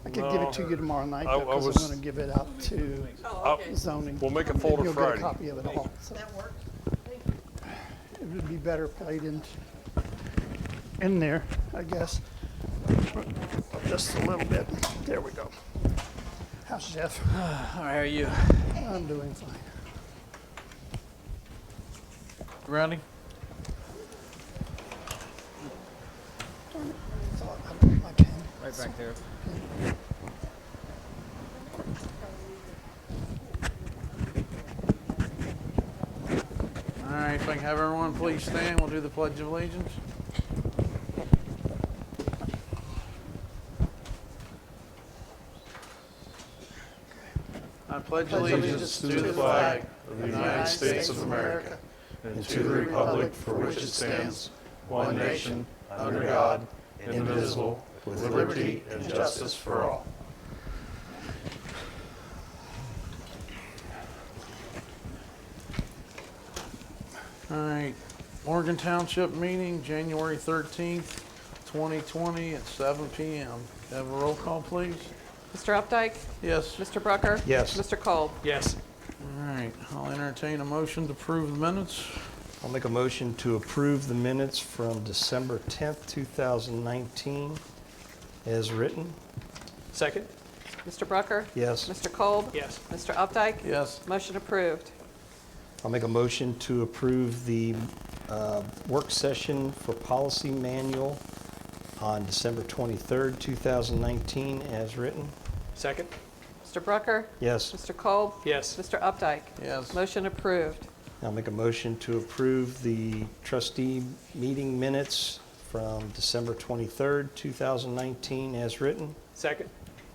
I could give it to you tomorrow night I because was- I'm going to give it out to zoning. We'll make a folder You'll Friday. get a copy of it all. So That works. it would be better played in there, I guess. Just a little bit. There we go. How's Jeff? How are you? I'm doing fine. Ready? Thought I put my pen. Right back there. All right, if I can have everyone please stand, we'll do the Pledge of Allegiance. I pledge allegiance to the flag of the United States of America and to the republic for which it stands, one nation, under God, indivisible, with liberty and justice for all. All right, Morgan Township meeting, January 13th, 2020 at 7 p.m. Have a roll call, please? Mr. Updike? Yes. Mr. Brucker? Yes. Mr. Kolb? Yes. All right, I'll entertain a motion to approve the minutes. I'll make a motion to approve the minutes from December 10th, 2019 as written. Second? Mr. Brucker? Yes. Mr. Kolb? Yes. Mr. Updike? Yes. Motion approved. I'll make a motion to approve the work session for policy manual on December 23rd, 2019 as written. Second? Mr. Brucker? Yes. Mr. Kolb? Yes. Mr. Updike? Yes. Motion approved. I'll make a motion to approve the trustee meeting minutes from December 23rd, 2019 as written. Second?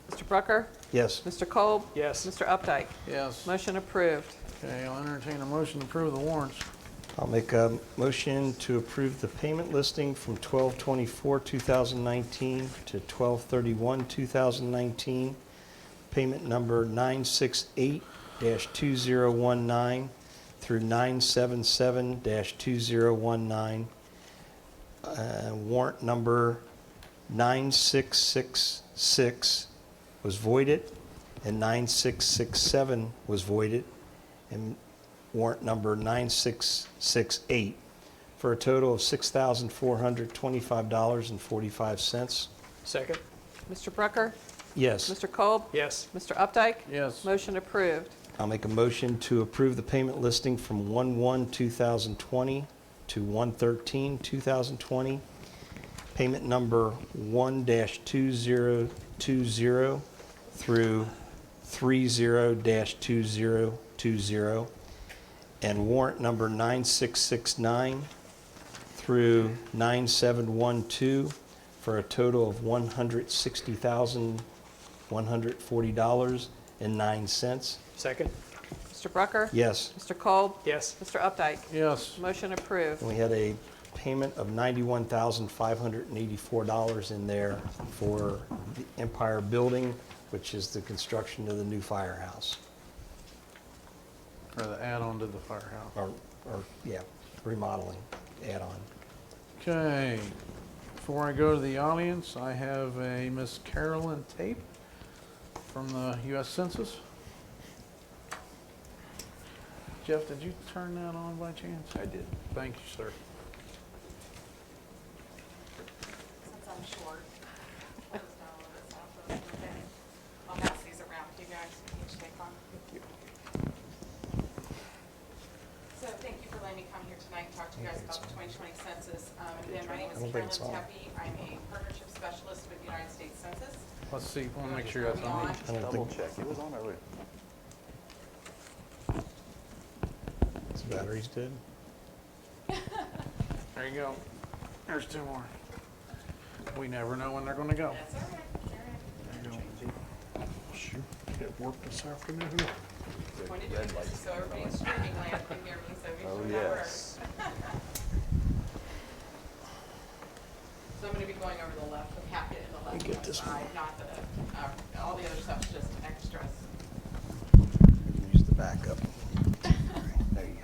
Mr. Brucker? Yes. Mr. Kolb? Yes. Mr. Updike? Yes. Motion approved. Okay, I'll entertain a motion to approve the warrants. I'll make a motion to approve the payment listing from 12/24/2019 to 12/31/2019. Payment number 968-2019 through 977-2019. Warrant number 9666 was voided, and 9667 was voided, and warrant number 9668 for a total of $6,425.45. Second? Mr. Brucker? Yes. Mr. Kolb? Yes. Mr. Updike? Yes. Motion approved. I'll make a motion to approve the payment listing from 1/1/2020 to 1/13/2020. Payment number 1-2020 through 30-2020, and warrant number 9669 through 9712 for a total of $160,140.09. Second? Mr. Brucker? Yes. Mr. Kolb? Yes. Mr. Updike? Yes. Motion approved. And we had a payment of $91,584 in there for the Empire Building, which is the construction of the new firehouse. For the add-on to the firehouse. Or yeah, remodeling, add-on. Okay, before I go to the audience, I have a Miss Carolyn Tape from the U.S. Census. Jeff, did you turn that on by chance? I did. Thank you, sir. Since I'm short, close down a little bit south of the beginning. I'll pass these around with you guys, each take on. So thank you for letting me come here tonight and talk to you guys about the 2020 census. Again, my name is Carolyn Tepe. I'm a partnership specialist with the United States Census. Let's see, I want to make sure that's on. I don't Double think check, it was on earlier. the battery's dead. There you go. There's two more. We never know when they're going to go. That's all right. There you go. Shoot, it worked this afternoon. Pointed to you, so everybody in streaming land can hear me, so make sure that works. So I'm going to be going over the left, the packet in the left get this side, not the, all the other stuff's just extras. Use the backup. There you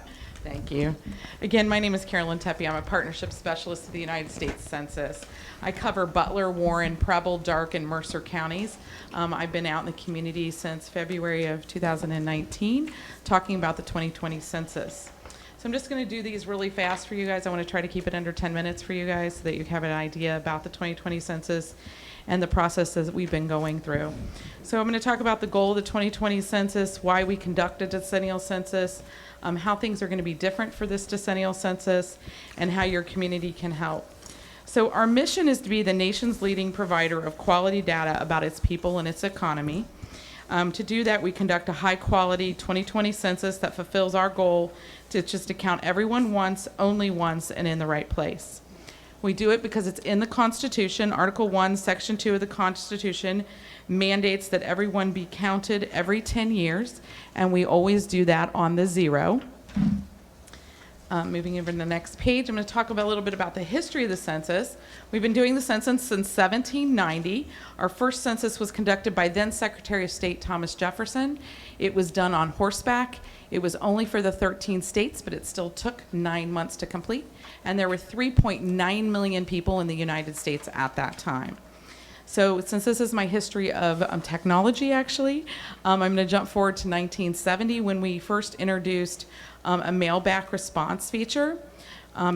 go. Thank you. Again, my name is Carolyn Tepe. I'm a partnership specialist at the United States Census. I cover Butler, Warren, Preble, Darke, and Mercer counties. I've been out in the community since February of 2019, talking about the 2020 census. So I'm just going to do these really fast for you guys. I want to try to keep it under 10 minutes for you guys so that you have an idea about the 2020 census and the processes that we've been going through. So I'm going to talk about the goal of the 2020 census, why we conduct a decennial census, how things are going to be different for this decennial census, and how your community can help. So our mission is to be the nation's leading provider of quality data about its people and its economy. To do that, we conduct a high-quality 2020 census that fulfills our goal to just count everyone once, only once, and in the right place. We do it because it's in the Constitution. Article 1, Section 2 of the Constitution mandates that everyone be counted every 10 years, and we always do that on the zero. Moving over to the next page, I'm going to talk about a little bit about the history of the census. We've been doing the census since 1790. Our first census was conducted by then Secretary of State Thomas Jefferson. It was done on horseback. It was only for the 13 states, but it still took 9 months to complete. And there were 3.9 million people in the United States at that time. So since this is my history of technology, actually, I'm going to jump forward to 1970 when we first introduced a mail-back response feature.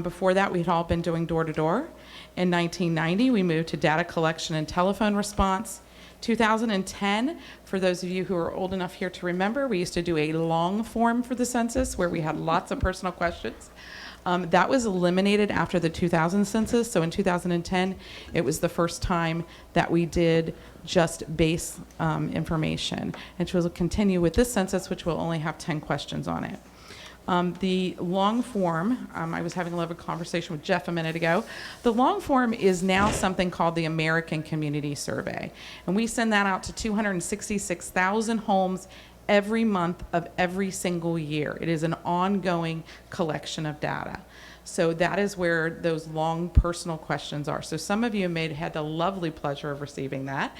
Before that, we had all been doing door-to-door. In 1990, we moved to data collection and telephone response. 2010, for those of you who are old enough here to remember, we used to do a long form for the census where we had lots of personal questions. That was eliminated after the 2000 census. So in 2010, it was the first time that we did just base information. And we'll continue with this census, which will only have 10 questions on it. The long form, I was having a little conversation with Jeff a minute ago. The long form is now something called the American Community Survey. And we send that out to 266,000 homes every month of every single year. It is an ongoing collection of data. So that is where those long personal questions are. So some of you may have had the lovely pleasure of receiving that.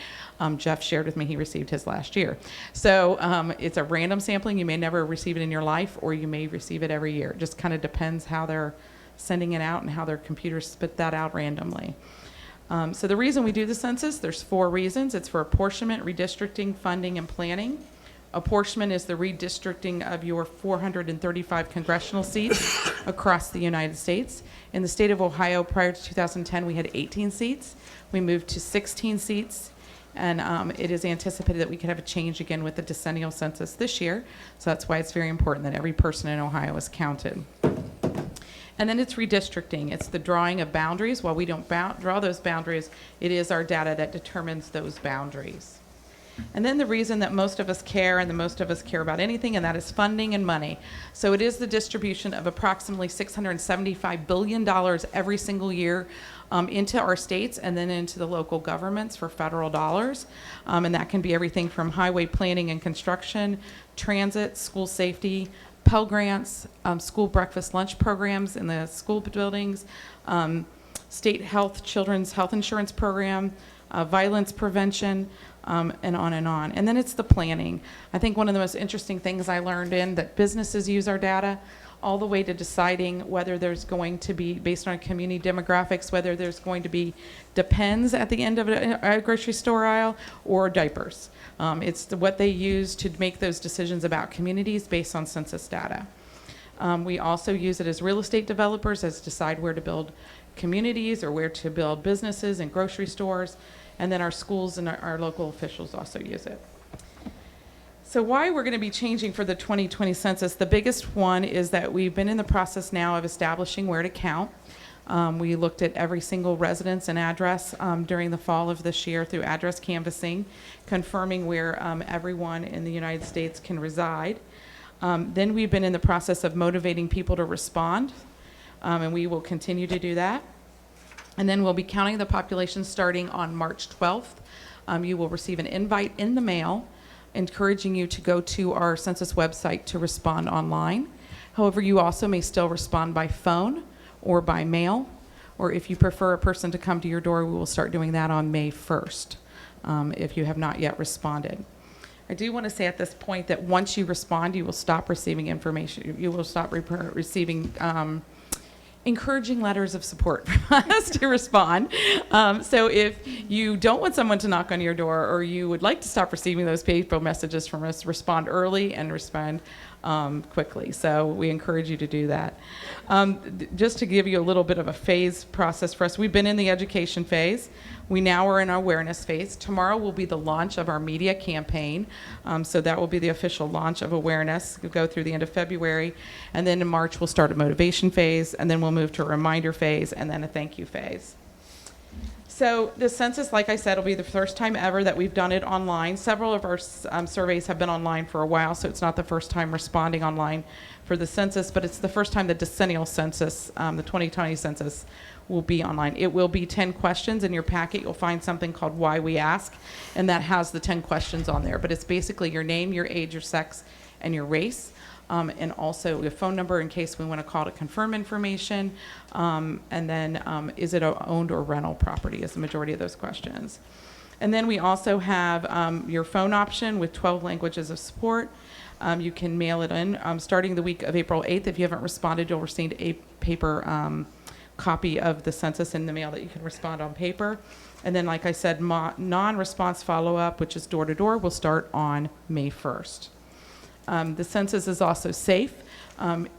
Jeff shared with me he received his last year. So it's a random sampling. You may never receive it in your life, or you may receive it every year. It just kind of depends how they're sending it out and how their computers spit that out randomly. So the reason we do the census, there's 4 reasons. It's for apportionment, redistricting, funding, and planning. Apportionment is the redistricting of your 435 congressional seats across the United States. In the state of Ohio, prior to 2010, we had 18 seats. We moved to 16 seats, and it is anticipated that we could have a change again with the decennial census this year. So that's why it's very important that every person in Ohio is counted. And then it's redistricting. It's the drawing of boundaries. While we don't draw those boundaries, it is our data that determines those boundaries. And then the reason that most of us care, and the most of us care about anything, and that is funding and money. So it is the distribution of approximately $675 billion every single year into our states and then into the local governments for federal dollars. And that can be everything from highway planning and construction, transit, school safety, Pell Grants, school breakfast lunch programs in the school buildings, state health, children's health insurance program, violence prevention, and on and on. And then it's the planning. I think one of the most interesting things I learned in that businesses use our data all the way to deciding whether there's going to be, based on community demographics, whether there's going to be Depends at the end of a grocery store aisle or diapers. It's what they use to make those decisions about communities based on census data. We also use it as real estate developers as decide where to build communities or where to build businesses and grocery stores. And then our schools and our local officials also use it. So why we're going to be changing for the 2020 census, the biggest one is that we've been in the process now of establishing where to count. We looked at every single residence and address during the fall of this year through address canvassing, confirming where everyone in the United States can reside. Then we've been in the process of motivating people to respond, and we will continue to do that. And then we'll be counting the population starting on March 12th. You will receive an invite in the mail encouraging you to go to our census website to respond online. However, you also may still respond by phone or by mail, or if you prefer a person to come to your door, we will start doing that on May 1st if you have not yet responded. I do want to say at this point that once you respond, you will stop receiving information. You will stop receiving encouraging letters of support from us to respond. So if you don't want someone to knock on your door, or you would like to stop receiving those paper messages from us, respond early and respond quickly. So we encourage you to do that. Just to give you a little bit of a phase process for us, we've been in the education phase. We now are in our awareness phase. Tomorrow will be the launch of our media campaign. So that will be the official launch of awareness. We'll go through the end of February. And then in March, we'll start a motivation phase. And then we'll move to a reminder phase and then a thank you phase. So the census, like I said, will be the first time ever that we've done it online. Several of our surveys have been online for a while, so it's not the first time responding online for the census, but it's the first time the decennial census, the 2020 census, will be online. It will be 10 questions. In your packet, you'll find something called Why We Ask, and that has the 10 questions on there. But it's basically your name, your age, your sex, and your race. And also a phone number in case we want to call to confirm information. And then is it a owned or rental property is the majority of those questions. And then we also have your phone option with 12 languages of support. You can mail it in. Starting the week of April 8th, if you haven't responded, you'll receive a paper copy of the census in the mail that you can respond on paper. And then, like I said, non-response follow-up, which is door-to-door, will start on May 1st. The census is also safe.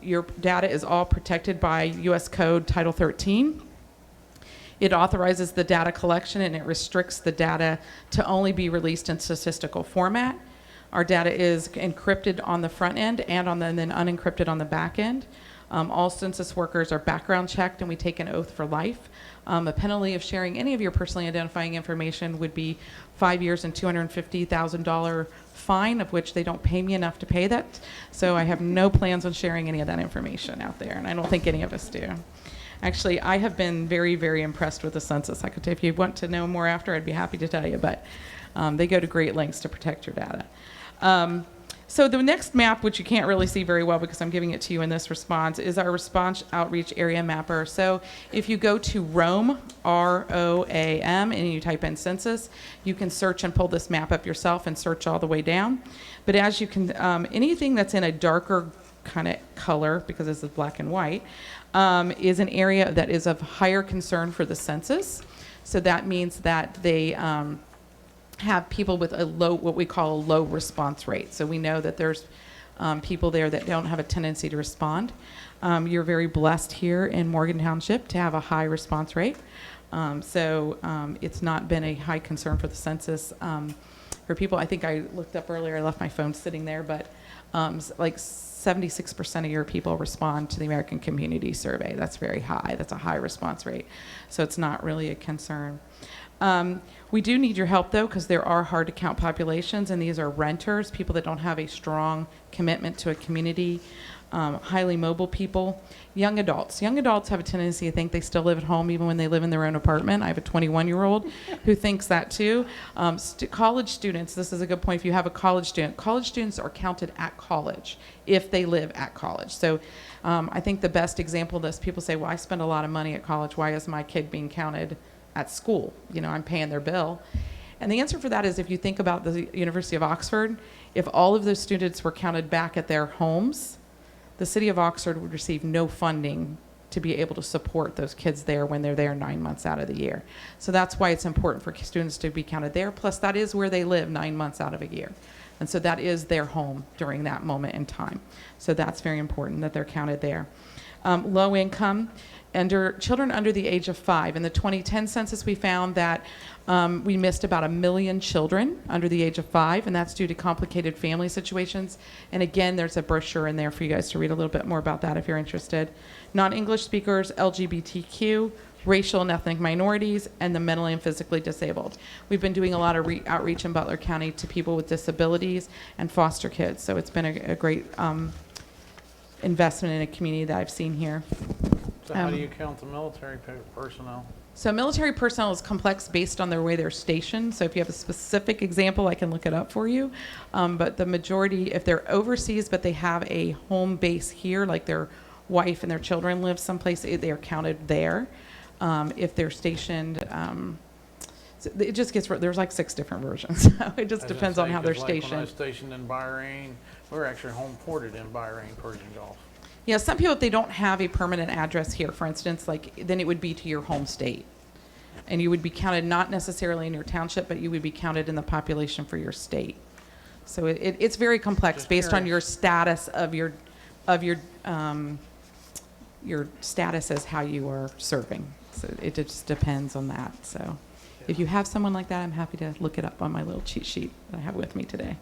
Your data is all protected by U.S. Code Title 13. It authorizes the data collection and it restricts the data to only be released in statistical format. Our data is encrypted on the front end and then unencrypted on the back end. All census workers are background checked and we take an oath for life. A penalty of sharing any of your personally identifying information would be 5 years and $250,000 fine, of which they don't pay me enough to pay that. So I have no plans on sharing any of that information out there, and I don't think any of us do. Actually, I have been very, very impressed with the census. If you want to know more after, I'd be happy to tell you, but they go to great lengths to protect your data. So the next map, which you can't really see very well because I'm giving it to you in this response, is our response outreach area mapper. So if you go to ROAM, R-O-A-M, and you type in census, you can search and pull this map up yourself and search all the way down. But as you can, anything that's in a darker kind of color, because this is black and white, is an area that is of higher concern for the census. So that means that they have people with a low, what we call a low response rate. So we know that there's people there that don't have a tendency to respond. You're very blessed here in Morgan Township to have a high response rate. So it's not been a high concern for the census. For people, I think I looked up earlier, I left my phone sitting there, but like 76% of your people respond to the American Community Survey. That's very high. That's a high response rate. So it's not really a concern. We do need your help, though, because there are hard-to-count populations, and these are renters, people that don't have a strong commitment to a community, highly mobile people, young adults. Young adults have a tendency to think they still live at home even when they live in their own apartment. I have a 21-year-old who thinks that, too. College students, this is a good point if you have a college students are counted at college if they live at college. So I think the best example of this, people say, well, I spend a lot of money at college. Why is my kid being counted at school? I'm paying their bill. And the answer for that is if you think about the University of Oxford, if all of those students were counted back at their homes, the city of Oxford would receive no funding to be able to support those kids there when they're there 9 months out of the year. So that's why it's important for students to be counted there. Plus, that is where they live 9 months out of a year. And so that is their home during that moment in time. So that's very important that they're counted there. Low income. Children under the age of 5. In the 2010 census, we found that we missed about 1 million children under the age of 5, and that's due to complicated family situations. And again, there's a brochure in there for you guys to read a little bit more about that if you're interested. Non-English speakers, LGBTQ, racial and ethnic minorities, and the mentally and physically disabled. We've been doing a lot of outreach in Butler County to people with disabilities and foster kids, so it's been a great investment in a community that I've seen here. So how do you count the military personnel? So military personnel is complex based on the way they're stationed. So if you have a specific example, I can look it up for you. But the majority, if they're overseas but they have a home base here, like their wife and their children live someplace, they are counted there. If they're stationed It just gets, there's like 6 different versions. So it just depends on how they're Like when I was stationed. stationed in Bahrain, we were actually home ported in Bahrain, Persian Gulf. Yeah, some people, if they don't have a permanent address here, for instance, like, then it would be to your home state. And you would be counted not necessarily in your township, but you would be counted in the population for your state. So it's very complex Just based on curious. your status of your status as how you are serving. So it just depends on that. So if you have someone like that, I'm happy to look it up on my little cheat sheet that I have with me today.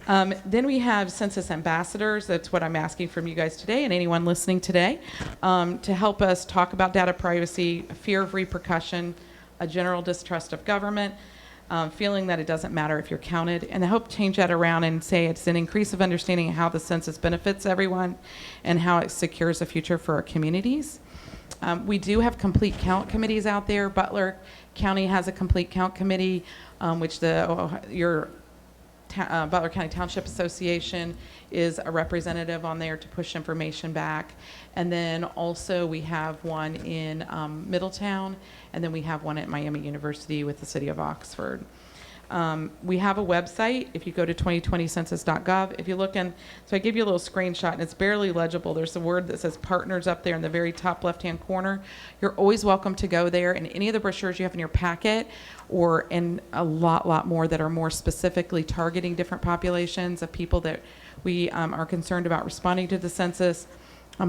Then we have census ambassadors. That's what I'm asking from you guys today and anyone listening today, to help us talk about data privacy, fear of repercussion, a general distrust of government, feeling that it doesn't matter if you're counted, and I hope to change that around and say it's an increase of understanding of how the census benefits everyone and how it secures the future for our communities. We do have complete count committees out there. Butler County has a complete count committee, which Butler County Township Association is a representative on there to push information back. And then also we have one in Middletown, and then we have one at Miami University with the city of Oxford. We have a website. If you go to 2020census.gov, if you look in, so I give you a little screenshot and it's barely legible. There's a word that says partners up there in the very top left-hand corner. You're always welcome to go there, and any of the brochures you have in your packet, or in a lot more that are more specifically targeting different populations of people that we are concerned about responding to the census,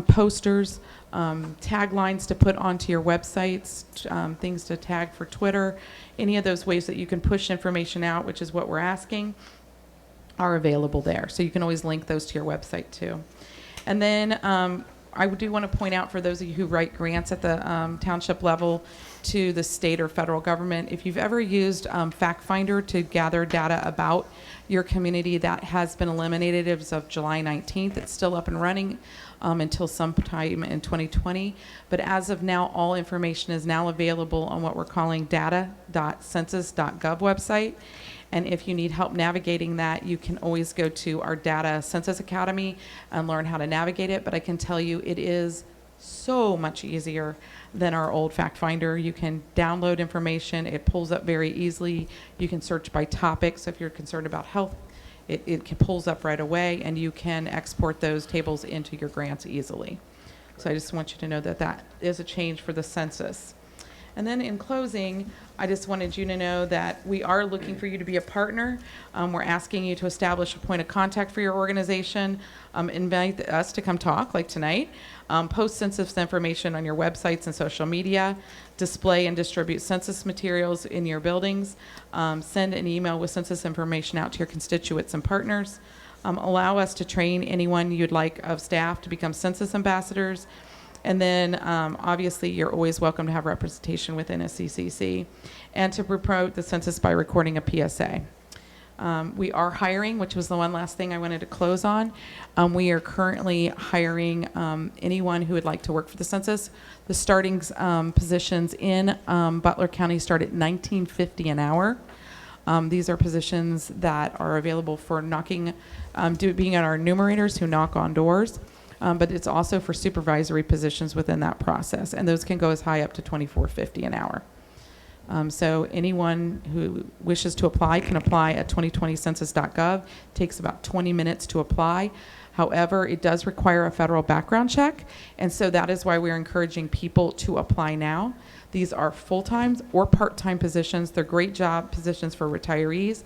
posters, taglines to put onto your websites, things to tag for Twitter, any of those ways that you can push information out, which is what we're asking, are available there. So you can always link those to your website too. And then I do want to point out for those of you who write grants at the township level to the state or federal government, if you've ever used FactFinder to gather data about your community, that has been eliminated as of July 19th. It's still up and running until sometime in 2020. But as of now, all information is now available on what we're calling data.census.gov website. And if you need help navigating that, you can always go to our Data Census Academy and learn how to navigate it. But I can tell you it is so much easier than our old fact finder. You can download information. It pulls up very easily. You can search by topics if you're concerned about health. It pulls up right away, and you can export those tables into your grants easily. So I just want you to know that that is a change for the census. And then in closing, I just wanted you to know that we are looking for you to be a partner. We're asking you to establish a point of contact for your organization, invite us to come talk like tonight, post census information on your websites and social media, display and distribute census materials in your buildings, send an email with census information out to your constituents and partners, allow us to train anyone you'd like of staff to become census ambassadors. And then, obviously, you're always welcome to have representation within a CCC, and to promote the census by recording a PSA. We are hiring, which was the one last thing I wanted to close on. We are currently hiring anyone who would like to work for the census. The starting positions in Butler County start at $19.50 an hour. These are positions that are available for knocking, being on our enumerators who knock on doors. But it's also for supervisory positions within that process, and those can go as high up to $24.50 an hour. So anyone who wishes to apply can apply at 2020census.gov. It takes about 20 minutes to apply. However, it does require a federal background check, and so that is why we're encouraging people to apply now. These are full-time or part-time positions. They're great job positions for retirees.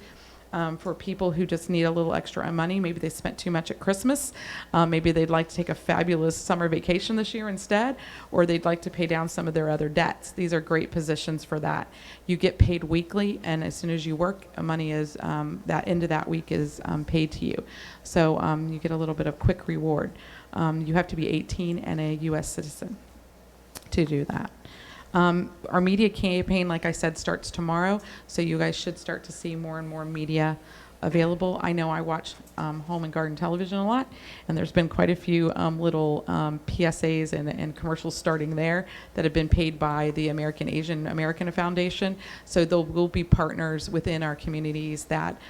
For people who just need a little extra money. Maybe they spent too much at Christmas. Maybe they'd like to take a fabulous summer vacation this year instead, or they'd like to pay down some of their other debts. These are great positions for that. You get paid weekly, and as soon as you work, money is, that end of that week is paid to you. So you get a little bit of quick reward. You have to be 18 and a U.S. citizen to do that. Our media campaign, like I said, starts tomorrow, so you guys should start to see more and more media available. I know I watch Home and Garden Television a lot, and there's been quite a few little PSAs and commercials starting there that have been paid by the Asian American Foundation. So there will be partners within our communities that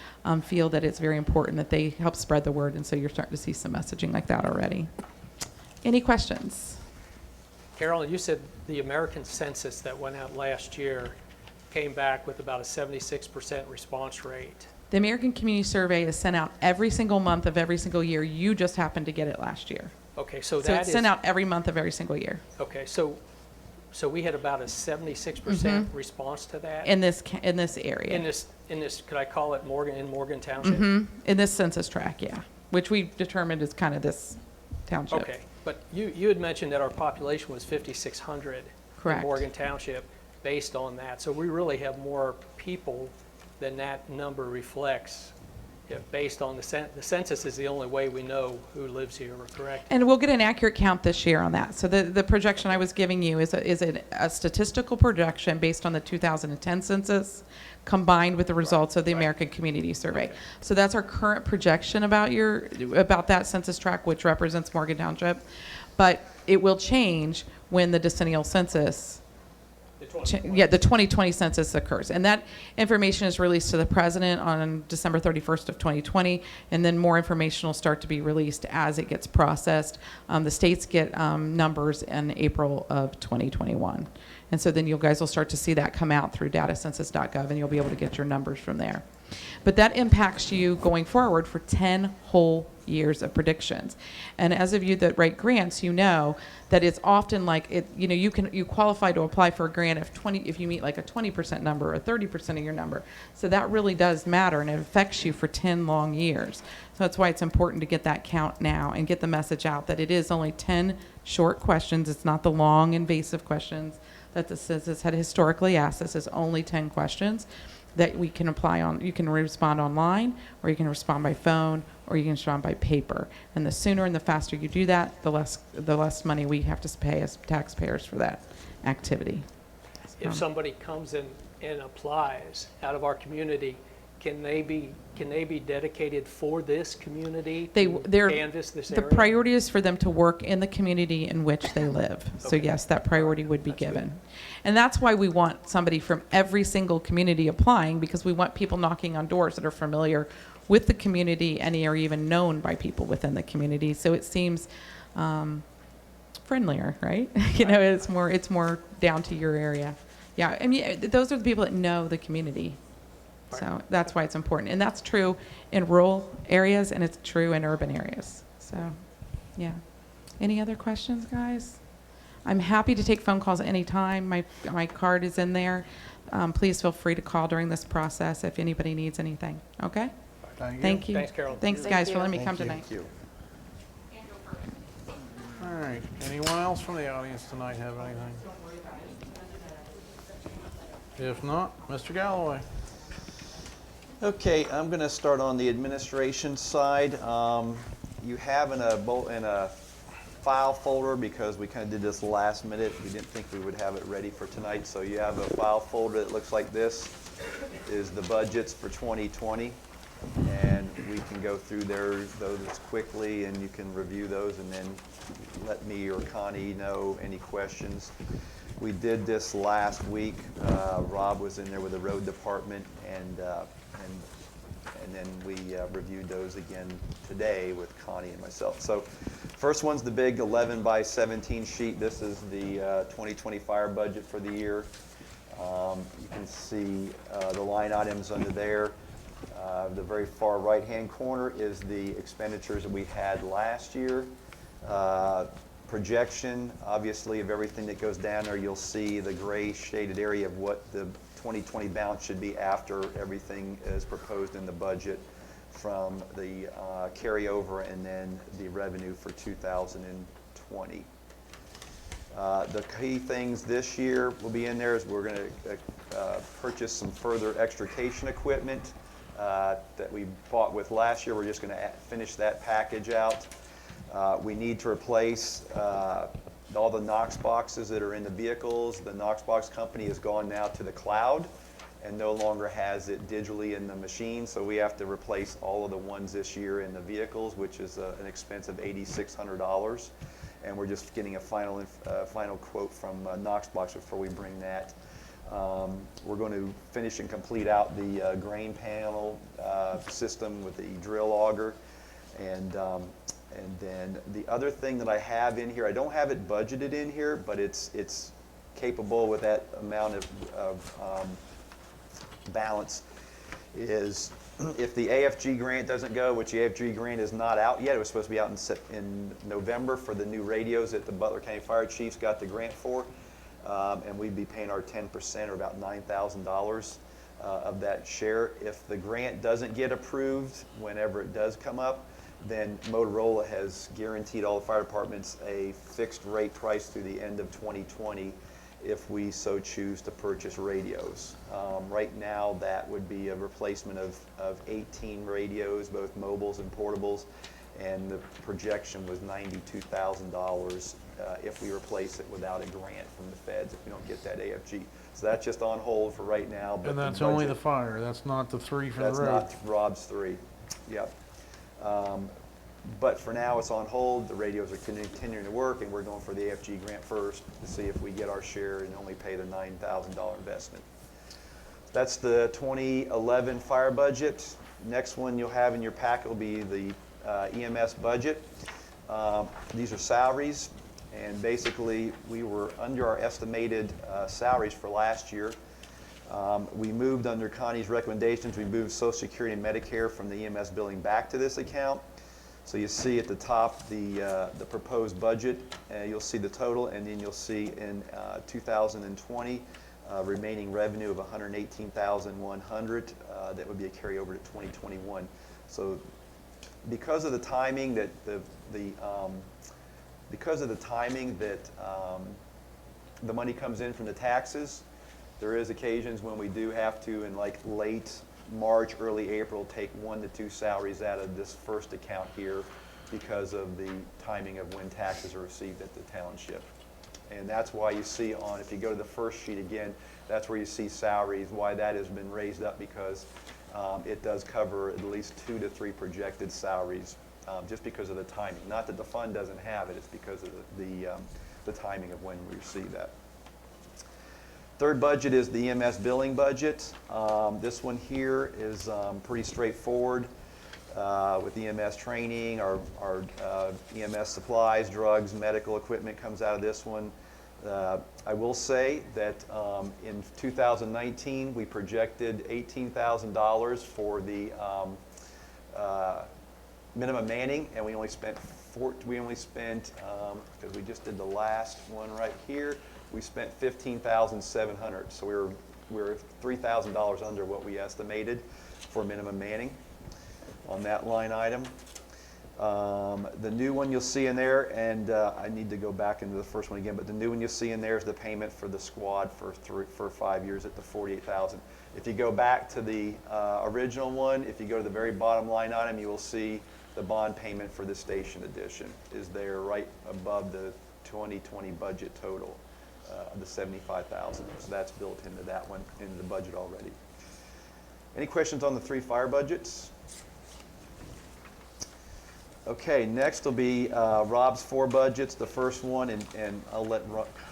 feel that it's very important that they help spread the word, and so you're starting to see some messaging like that already. Any questions? Carolyn, you said the American census that went out last year came back with about a 76% response rate. The American Community Survey is sent out every single month of every single year. You just happened to get it last year. Okay, so So that it's is, sent out every month of every single year okay, so we had about a 76% response to that? in this area. In this, could I call it Morgan Township? In this census tract, yeah, which we determined is kind of this township. Okay, but you had mentioned that our population was 5,600 in Correct. Morgan Township based on that. So we really have more people than that number reflects, based on the census is the only way we know who lives here, correct? And we'll get an accurate count this year on that. So the projection I was giving you is a statistical projection based on the 2010 census combined with the results of the American Community Survey. So that's our current projection about that census tract, which represents Morgan Township. But it will change when the decennial census the 2020 census occurs. And that information is released to the president on December 31st of 2020, and then more information will start to be released as it gets processed. The states get numbers in April of 2021. And so then you guys will start to see that come out through datacensus.gov, and you'll be able to get your numbers from there. But that impacts you going forward for 10 whole years of predictions. And as of you that write grants, you know that it's often like you qualify to apply for a grant if you meet like a 20% number or 30% of your number. So that really does matter, and it affects you for 10 long years. So that's why it's important to get that count now and get the message out that it is only 10 short questions. It's not the long invasive questions that the census had historically asked. This is only 10 questions that we can apply on. You can respond online, or you can respond by phone, or you can respond by paper. And the sooner and the faster you do that, the less money we have to pay as taxpayers for that activity. If somebody comes in and applies out of our community, can they be dedicated for this community to canvass this The area? priority is for them to work in the community in which they live. So Okay. yes, that priority would be given. And that's why we want somebody from every single community applying, because we want people knocking on doors that are familiar with the community and are even known by people within the community. So it seems friendlier, right? It's more down to your area. Yeah, I mean, those are the people that know the community. So that's why it's important. And that's true in rural areas, and it's true in urban areas. So, yeah. Any other questions, guys? I'm happy to take phone calls anytime. My card is in there. Please feel free to call during this process if anybody needs anything. Okay? Thank you. Thanks, Carol. Thanks, Thank guys, you. for letting me Thank come you. tonight. Thank you. All right. Anyone else from the audience tonight have anything? If not, Mr. Galloway. Okay, I'm going to start on the administration side. You have in a file folder, because we kind of did this last minute, we didn't think we would have it ready for tonight, so you have a file folder that looks like this, is the budgets for 2020, and we can go through those quickly, and you can review those and then let me or Connie know any questions. We did this last week. Rob was in there with the road department, and then we reviewed those again today with Connie and myself. So first one's the big 11 by 17 sheet. This is the 2020 fire budget for the year. You can see the line items under there. The very far right-hand corner is the expenditures that we had last year. Projection, obviously, of everything that goes down there. You'll see the gray shaded area of what the 2020 balance should be after everything is proposed in the budget from the carryover and then the revenue for 2020. The key things this year will be in there is we're going to purchase some further extrication equipment that we bought with last year. We're just going to finish that package out. We need to replace all the Knox boxes that are in the vehicles. The Knox box company has gone now to the cloud and no longer has it digitally in the machine, so we have to replace all of the ones this year in the vehicles, which is an expense of $8,600. And we're just getting a final quote from Knox box before we bring that. We're going to finish and complete out the grain panel system with the drill auger. And then the other thing that I have in here, I don't have it budgeted in here, but it's capable with that amount of balance is if the AFG grant doesn't go, which the AFG grant is not out yet, it was supposed to be out in November for the new radios that the Butler County Fire Chiefs got the grant for, and we'd be paying our 10%, or about $9,000 of that share. If the grant doesn't get approved, whenever it does come up, then Motorola has guaranteed all the fire departments a fixed rate price through the end of 2020 if we so choose to purchase radios. Right now, that would be a replacement of 18 radios, both mobiles and portables, and the projection was $92,000 if we replace it without a grant from the feds, if we don't get that AFG. So that's just on hold for right now. But And that's the only the budget- fire, that's not the 3 for the That's road. not Rob's 3, yep. But for now, it's on hold. The radios are continuing to work, and we're going for the AFG grant first to see if we get our share and only pay the $9,000 investment. That's the 2011 fire budget. Next one you'll have in your packet will be the EMS budget. These are salaries, and basically we were under our estimated salaries for last year. We moved under Connie's recommendations, we moved Social Security and Medicare from the EMS billing back to this account. So you see at the top the proposed budget, you'll see the total, and then you'll see in 2020 remaining revenue of $118,100 that would be a carryover to 2021. So because of the timing that the money comes in from the taxes, there is occasions when we do have to, in like late March, early April, take 1 to 2 salaries out of this first account here because of the timing of when taxes are received at the township. And that's why you see on, if you go to the first sheet again, that's where you see salaries, why that has been raised up, because it does cover at least 2 to 3 projected salaries just because of the timing. Not that the fund doesn't have it, it's because of the timing of when we receive that. Third budget is the EMS billing budget. This one here is pretty straightforward with EMS training, our EMS supplies, drugs, medical equipment comes out of this one. I will say that in 2019 we projected $18,000 for the minimum manning, and we only spent because we just did the last one right here, we spent $15,700, so we were $3,000 under what we estimated for minimum manning on that line item. The new one you'll see in there, and I need to go back into the first one again, but the new one you'll see in there is the payment for the squad for 5 years at the $48,000. If you go back to the original one, if you go to the very bottom line item, you will see the bond payment for the station addition is there right above the 2020 budget total. The $75,000, so that's built into that one, into the budget already. Any questions on the 3 fire budgets? Okay, next will be Rob's 4 budgets. The first one, and I'll let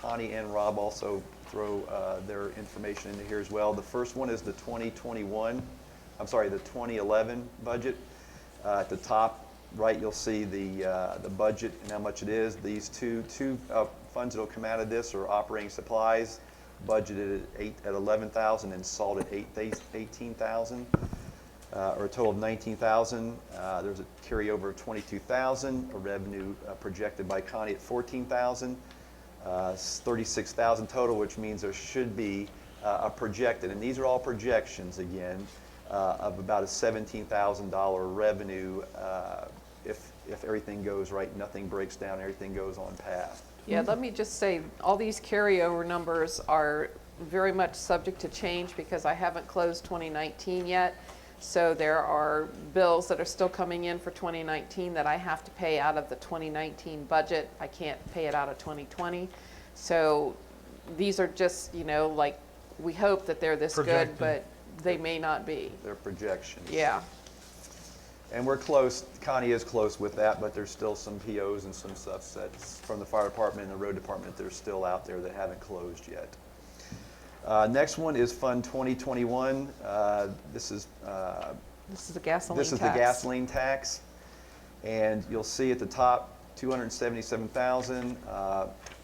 Connie and Rob also throw their information into here as well. The first one is the 2011 budget. At the top right, you'll see the budget and how much it is. These two funds that will come out of this are operating supplies, budgeted at $11,000 and sold at $18,000, or a total of $19,000. There's a carryover of $22,000, a revenue projected by Connie at $14,000, $36,000 total, which means there should be a projected, and these are all projections again, of about a $17,000 revenue if everything goes right, nothing breaks down, everything goes on path. Yeah, let me just say, all these carryover numbers are very much subject to change because I haven't closed 2019 yet. So there are bills that are still coming in for 2019 that I have to pay out of the 2019 budget. I can't pay it out of 2020. So these are just, like, we hope that they're this Projected. good, but they may not be. They're projections. Yeah. And we're close, Connie is close with that, but there's still some POs and some stuff that's from the fire department and the road department that are still out there that haven't closed yet. Next one is Fund 2021. This is This is the gasoline tax. the gasoline tax. And you'll see at the top, $277,000.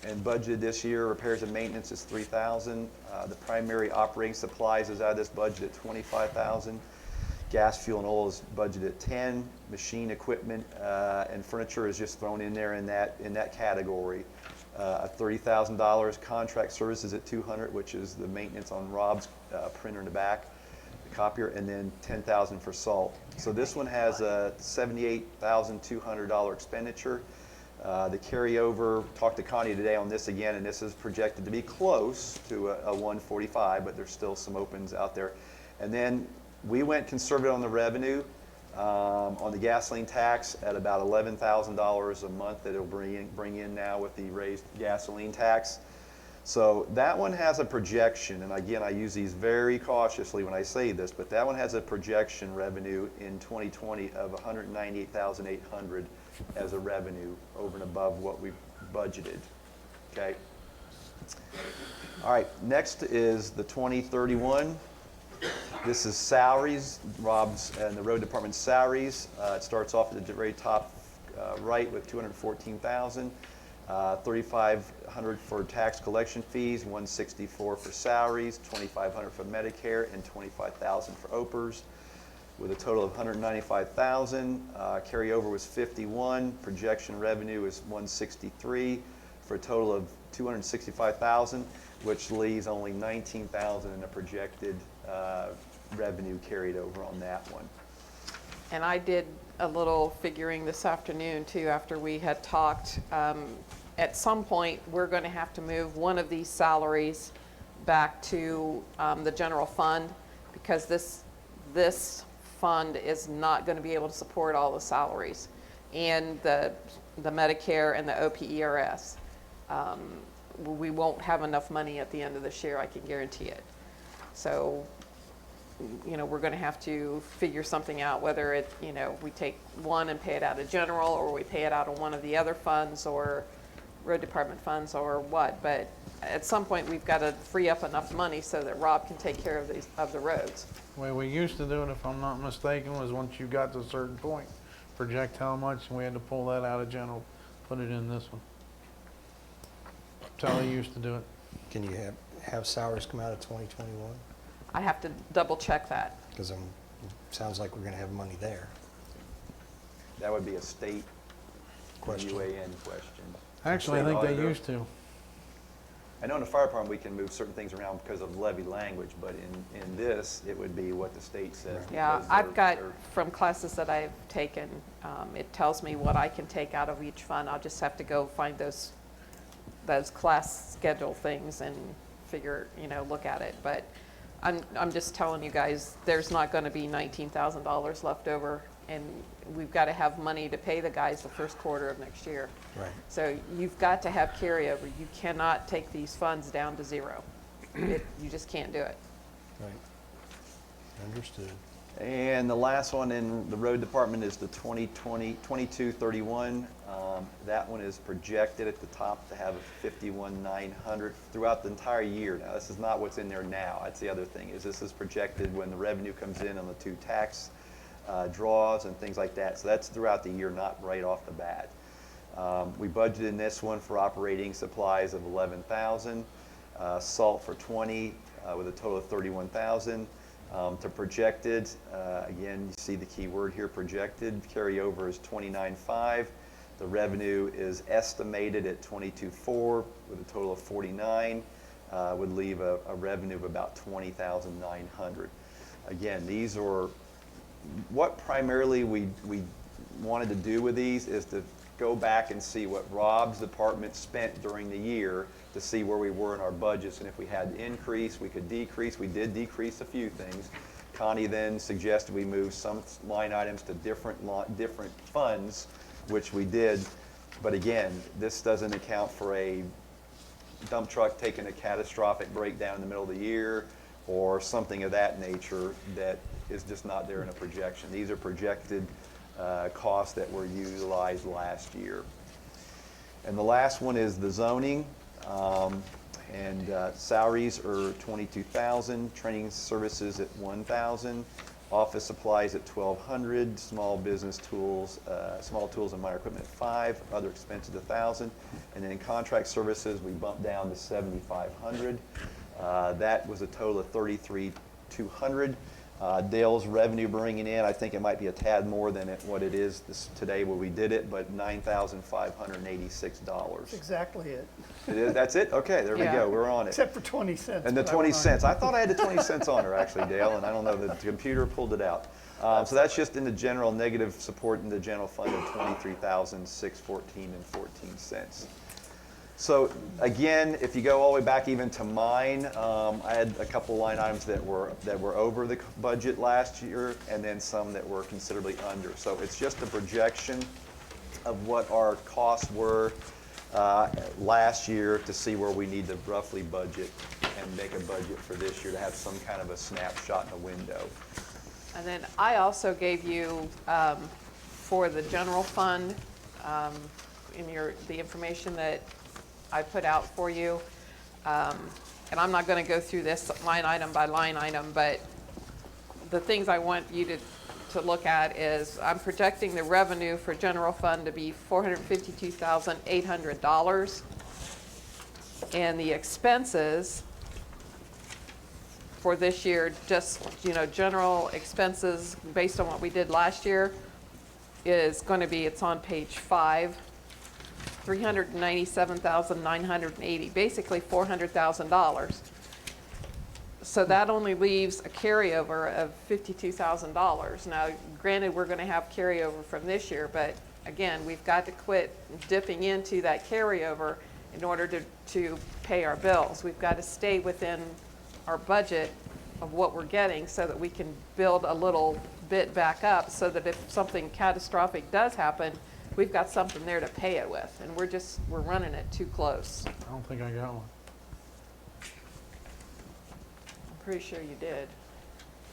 And budgeted this year, repairs and maintenance is $3,000. The primary operating supplies is out of this budget at $25,000. Gas, fuel, and oil is budgeted at $10,000. Machine equipment and furniture is just thrown in there in that category. $30,000. Contract services at $200,000, which is the maintenance on Rob's printer in the back, the copier, and then $10,000 for salt. So this one has a $78,200 expenditure. The carryover, talked to Connie today on this again, and this is projected to be close to a 145, but there's still some opens out there. And then we went conservative on the revenue, on the gasoline tax at about $11,000 a month that it'll bring in now with the raised gasoline tax. So that one has a projection, and again, I use these very cautiously when I say this, but that one has a projection revenue in 2020 of $198,800 as a revenue over and above what we budgeted. Okay. All right. Next is the 2031. This is salaries, Rob's and the road department's salaries. It starts off at the very top right with $214,000, $3,500 for tax collection fees, $164 for salaries, $2,500 for Medicare, and $25,000 for OPERS, with a total of $195,000. Carryover was $51,000. Projection revenue is $163,000 for a total of $265,000, which leaves only $19,000 in the projected revenue carried over on that one. And I did a little figuring this afternoon too, after we had talked. At some point, we're going to have to move one of these salaries back to the general fund, because this fund is not going to be able to support all the salaries and the Medicare and the OPERS. We won't have enough money at the end of this year, I can guarantee it. So, you know, we're going to have to figure something out, whether it, you know, we take one and pay it out of general, or we pay it out of one of the other funds, or road department funds, or what. But at some point, we've got to free up enough money so that Rob can take care of the roads. The way we used to do it, if I'm not mistaken, was once you got to a certain point, project how much, and we had to pull that out of general, put it in this one. That's how they used to do it. Can you have salaries come out of 2021? I have to double check that. Because sounds like we're going to have money there. That would be a state Question. UAN question. Actually, I think they Auditor. used to. I know in the fire department we can move certain things around because of levy language, but in this, it would be what the state says. Yeah, because I've got, they're- from classes that I've taken, it tells me what I can take out of each fund. I'll just have to go find those class schedule things and figure, you know, look at it. But I'm just telling you guys, there's not going to be $19,000 left over, and we've got to have money to pay the guys the first quarter of next year. Right. So you've got to have carryover. You cannot take these funds down to zero. You just can't do it. Right. Understood. And the last one in the road department is the 2231. That one is projected at the top to have a 51,900 throughout the entire year. Now, this is not what's in there now. That's the other thing, is this is projected when the revenue comes in on the two tax draws and things like that. So that's throughout the year, not right off the bat. We budgeted in this one for operating supplies of 11,000, salt for 20, with a total of 31,000. To projected, again, you see the key word here, projected. Carryover is 29.5. The revenue is estimated at 22.4 with a total of 49. Would leave a revenue of about 20,900. Again, these are what primarily we wanted to do with these is to go back and see what Rob's department spent during the year to see where we were in our budgets, and if we had to increase, we could decrease. We did decrease a few things. Connie then suggested we move some line items to different funds, which we did. But again, this doesn't account for a dump truck taking a catastrophic breakdown in the middle of the year or something of that nature that is just not there in a projection. These are projected costs that were utilized last year. And the last one is the zoning. Salaries are $22,000, training services at $1,000, Office supplies at $1,200, small business tools, small tools and minor equipment at $500, other expenses $1,000, and then contract services we bumped down to $7,500. That was a total of $33,200. Dale's revenue bringing in, I think it might be a tad more than what it is today where we did it, but $9,586. Exactly it, That's it? Okay, there we Yeah. go. We're on it. except for 20 cents. And the but I 20 went on. cents. I thought I had the 20 cents on her actually, Dale, and I don't know, the computer pulled it out. So that's just in the general negative support in the general fund of $23,614.14. So again, if you go all the way back even to mine, I had a couple line items that were over the budget last year, and then some that were considerably under. So it's just a projection of what our costs were last year to see where we need to roughly budget and make a budget for this year to have some kind of a snapshot in a window. And then I also gave you, for the general fund, in the information that I put out for you. And I'm not going to go through this line item by line item, but the things I want you to look at is I'm projecting the revenue for general fund to be $452,800. And the expenses for this year, just, general expenses based on what we did last year is going to be, it's on page 5, $397,980, basically $400,000. So that only leaves a carryover of $52,000. Now, granted, we're going to have carryover from this year, but again, we've got to quit dipping into that carryover in order to pay our bills. We've got to stay within our budget of what we're getting so that we can build a little bit back up so that if something catastrophic does happen, we've got something there to pay it with, and we're running it too close. I don't think I got one. I'm pretty sure you did.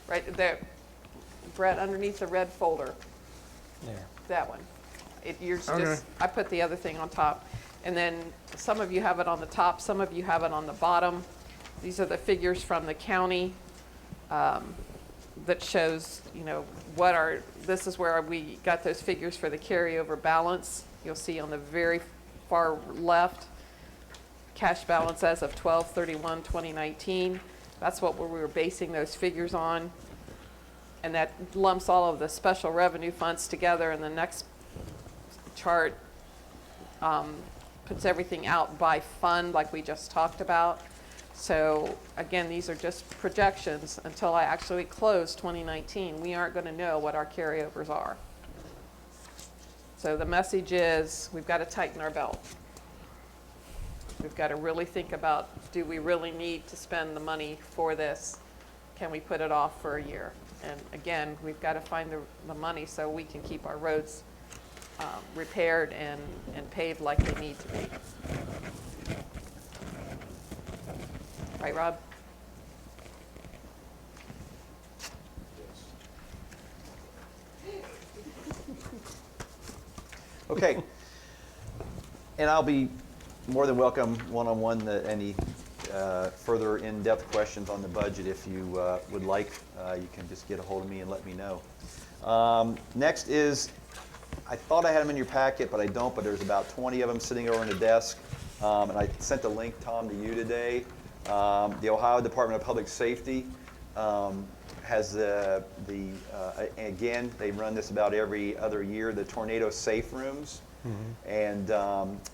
Right there, Brett, underneath the red folder, There. that one. Yours Okay. just, I put the other thing on top. And then some of you have it on the top, some of you have it on the bottom. These are the figures from the county that shows, this is where we got those figures for the carryover balance. You'll see on the very far left, cash balance as of 12/31/2019. That's what we were basing those figures on. And that lumps all of the special revenue funds together, and the next chart puts everything out by fund like we just talked about. So again, these are just projections until I actually close 2019. We aren't going to know what our carryovers are. So the message is we've got to tighten our belt. We've got to really think about, do we really need to spend the money for this? Can we put it off for a year? And again, we've got to find the money so we can keep our roads repaired and paved like they need to be. Right, Rob? Okay. And I'll be more than welcome one-on-one to any further in-depth questions on the budget if you would like. You can just get a hold of me and let me know. Next is, I thought I had them in your packet, but I don't, but there's about 20 of them sitting over on the desk. And I sent the link, Tom, to you today. The Ohio Department of Public Safety has again, they run this about every other year, the tornado safe rooms. Mm-hmm. And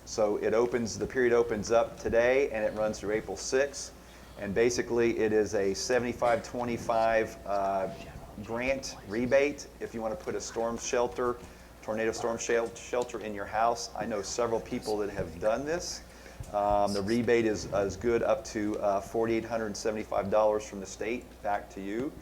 so the period opens up today and it runs through April 6th. And basically it is a 75-25 grant rebate if you want to put a tornado storm shelter in your house. I know several people that have done this. The rebate is good up to $4,875 from the state back to you,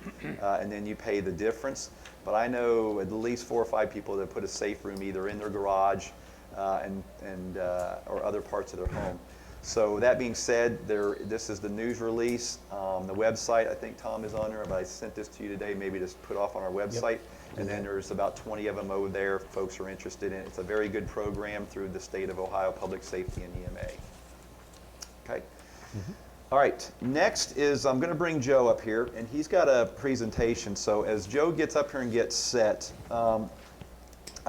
and then you pay the difference. But I know at least 4 or 5 people that put a safe room either in their garage or other parts of their home. So that being said, this is the news release. The website, I think Tom is on there, but I sent this to you today, maybe just put off on our website. Yep. And then there's about 20 of them over there if folks are interested in it. It's a very good program through the state of Ohio Public Safety and EMA. Okay. All right, next is, I'm going to bring Joe up here, and he's got a presentation. So as Joe gets up here and gets set, I've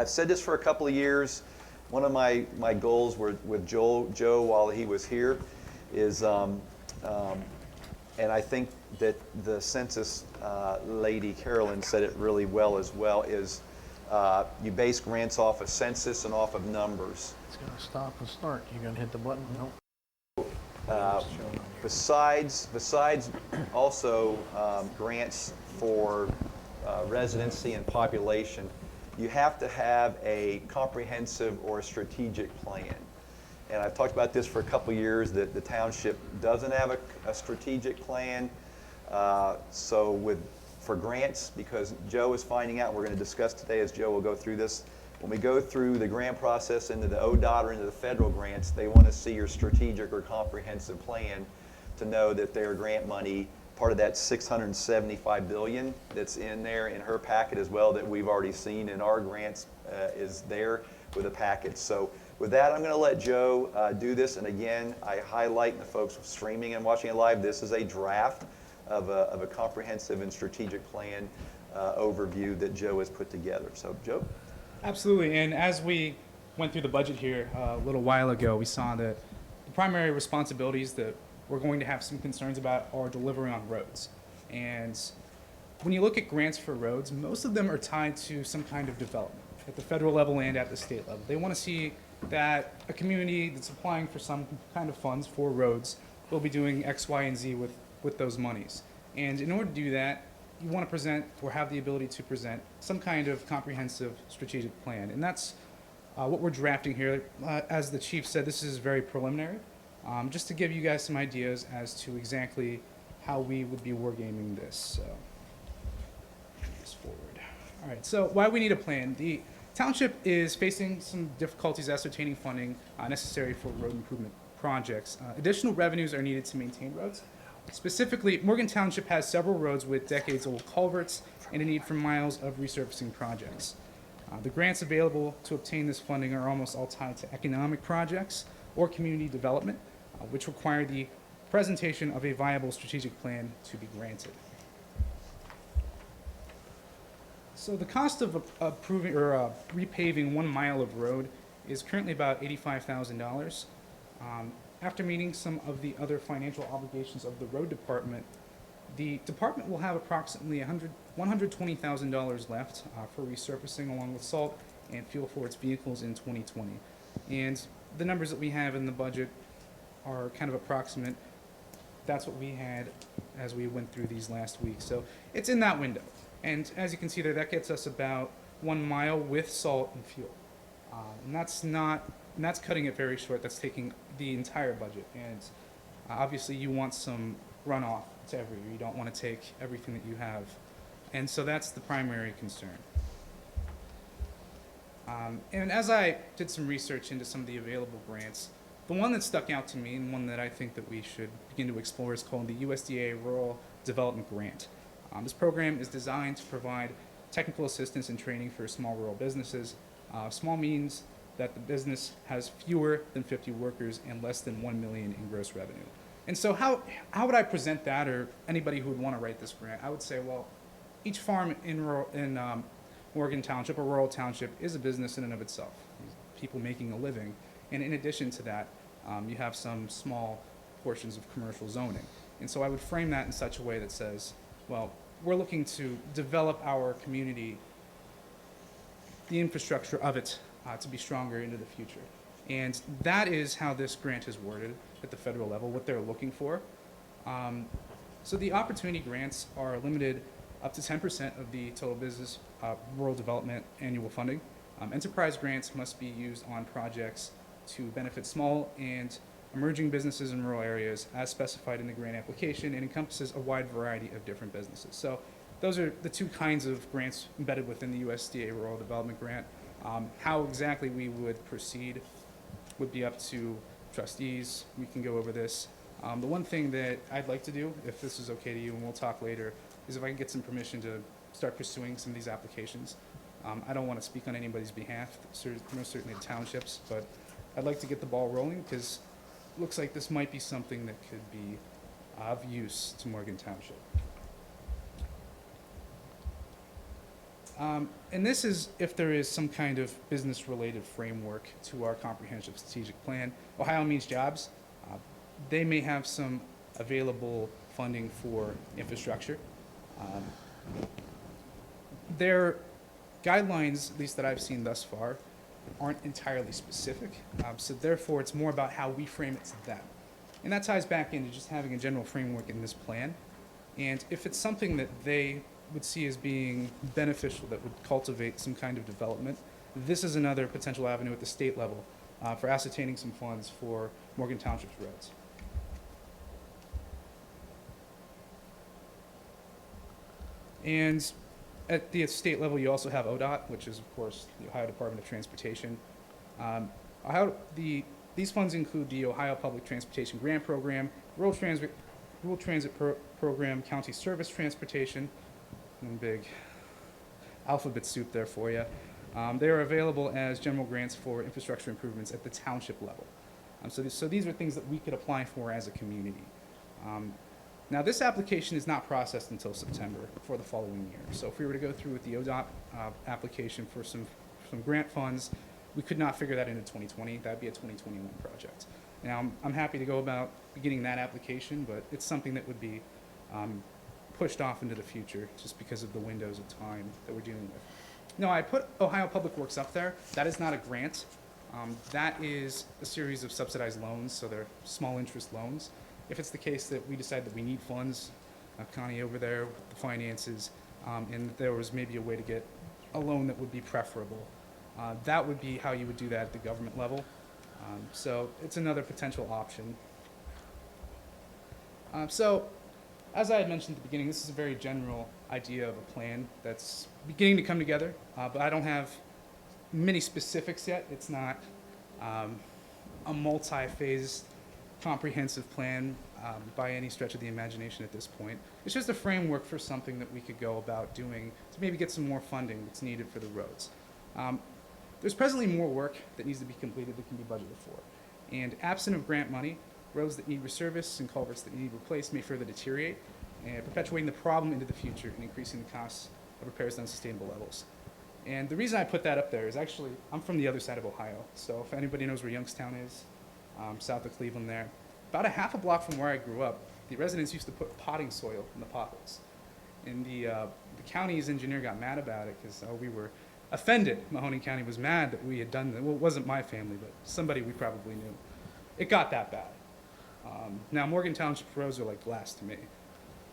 said this for a couple of years. One of my goals with Joe while he was here is, and I think that the census lady, Carolyn, said it really well as well, is you base grants off of census and off of numbers. It's gonna stop and start. You gonna hit the button? Nope. Besides also grants for residency and population, you have to have a comprehensive or a strategic plan. And I've talked about this for a couple of years, that the township doesn't have a strategic plan. For grants, because Joe is finding out, we're going to discuss today as Joe will go through this, when we go through the grant process into the ODOT or into the federal grants, they want to see your strategic or comprehensive plan to know that their grant money, part of that $675 billion that's in there in her packet as well, that we've already seen in our grants, is there with a package. So with that, I'm going to let Joe do this. And again, I highlight the folks streaming and watching it live, this is a draft of a comprehensive and strategic plan overview that Joe has put together. So Joe? Absolutely, and as we went through the budget here a little while ago, we saw that the primary responsibilities that we're going to have some concerns about are delivery on roads. And when you look at grants for roads, most of them are tied to some kind of development at the federal level and at the state level. They want to see that a community that's applying for some kind of funds for roads will be doing X, Y, and Z with those monies. And in order to do that, you want to present or have the ability to present some kind of comprehensive strategic plan. And that's what we're drafting here. As the chief said, this is very preliminary, just to give you guys some ideas as to exactly how we would be wargaming this. So, move this forward. All right, so why we need a plan. The township is facing some difficulties ascertaining funding necessary for road improvement projects. Additional revenues are needed to maintain roads. Specifically, Morgan Township has several roads with decades-old culverts and a need for miles of resurfacing projects. The grants available to obtain this funding are almost all tied to economic projects or community development, which require the presentation of a viable strategic plan to be granted. So the cost of approving or repaving 1 mile of road is currently about $85,000. After meeting some of the other financial obligations of the road department, the department will have approximately $120,000 left for resurfacing along with salt and fuel for its vehicles in 2020. And the numbers that we have in the budget are kind of approximate. That's what we had as we went through these last weeks. So it's in that window. And as you can see there, that gets us about 1 mile with salt and fuel. And that's cutting it very short. That's taking the entire budget. And obviously you want some runoff to every year. You don't want to take everything that you have. And so that's the primary concern. And as I did some research into some of the available grants, the one that stuck out to me and one that I think that we should begin to explore is called the USDA Rural Development Grant. This program is designed to provide technical assistance and training for small rural businesses. Small means that the business has fewer than 50 workers and less than $1 million in gross revenue. And so how would I present that, or anybody who would want to write this grant? I would say, well, each farm in Morgan Township or rural township is a business in and of itself. People making a living. And in addition to that, you have some small portions of commercial zoning. And so I would frame that in such a way that says, well, we're looking to develop our community, the infrastructure of it, to be stronger into the future. And that is how this grant is worded at the federal level, what they're looking for. So the opportunity grants are limited up to 10% of the total business rural development annual funding. Enterprise grants must be used on projects to benefit small and emerging businesses in rural areas as specified in the grant application, and encompasses a wide variety of different businesses. So those are the two kinds of grants embedded within the USDA Rural Development Grant. How exactly we would proceed would be up to trustees. We can go over this. The one thing that I'd like to do, if this is okay to you, and we'll talk later, is if I can get some permission to start pursuing some of these applications. I don't want to speak on anybody's behalf, most certainly the townships, but I'd like to get the ball rolling because it looks like this might be something that could be of use to Morgan Township. And this is if there is some kind of business-related framework to our comprehensive strategic plan. Ohio Means Jobs, they may have some available funding for infrastructure. Their guidelines, at least that I've seen thus far, aren't entirely specific. So therefore, it's more about how we frame it to them. And that ties back into just having a general framework in this plan. And if it's something that they would see as being beneficial, that would cultivate some kind of development, this is another potential avenue at the state level for ascertaining some funds for Morgan Township's roads. And at the state level, you also have ODOT, which is, of course, the Ohio Department of Transportation. These funds include the Ohio Public Transportation Grant Program, Rural Transit Program, County Service Transportation, and big alphabet soup there for you. They are available as general grants for infrastructure improvements at the township level. So these are things that we could apply for as a community. Now, this application is not processed until September for the following year. So if we were to go through with the ODOT application for some grant funds, we could not figure that into 2020. That'd be a 2021 project. Now, I'm happy to go about beginning that application, but it's something that would be pushed off into the future just because of the windows of time that we're dealing with. No, I put Ohio Public Works up there. That is not a grant. That is a series of subsidized loans, so they're small interest loans. If it's the case that we decide that we need funds, Connie over there with the finances, and there was maybe a way to get a loan that would be preferable, that would be how you would do that at the government level. So it's another potential option. So as I had mentioned at the beginning, this is a very general idea of a plan that's beginning to come together, but I don't have many specifics yet. It's not a multi-phased comprehensive plan by any stretch of the imagination at this point. It's just a framework for something that we could go about doing to maybe get some more funding that's needed for the roads. There's presently more work that needs to be completed that can be budgeted for. And absent of grant money, roads that need resurface and culverts that need replaced may further deteriorate, and perpetuating the problem into the future and increasing the costs of repairs to unsustainable levels. And the reason I put that up there is actually, I'm from the other side of Ohio. So if anybody knows where Youngstown is, south of Cleveland there, about a half a block from where I grew up, the residents used to put potting soil in the potholes. And the county's engineer got mad about it because we were offended. Mahoning County was mad that we had done that. Well, it wasn't my family, but somebody we probably knew. It got that bad. Now, Morgan Township roads are like glass to me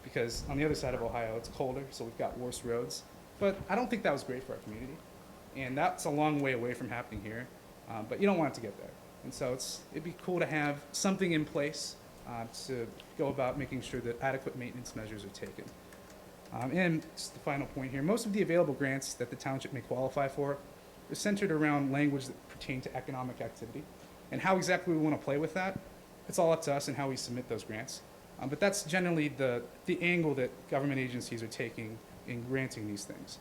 because on the other side of Ohio, it's colder, so we've got worse roads. But I don't think that was great for our community. And that's a long way away from happening here. But you don't want it to get there. And so it'd be cool to have something in place to go about making sure that adequate maintenance measures are taken. And just the final point here, most of the available grants that the township may qualify for are centered around language that pertain to economic activity. And how exactly we want to play with that, it's all up to us and how we submit those grants. But that's generally the angle that government agencies are taking in granting these things.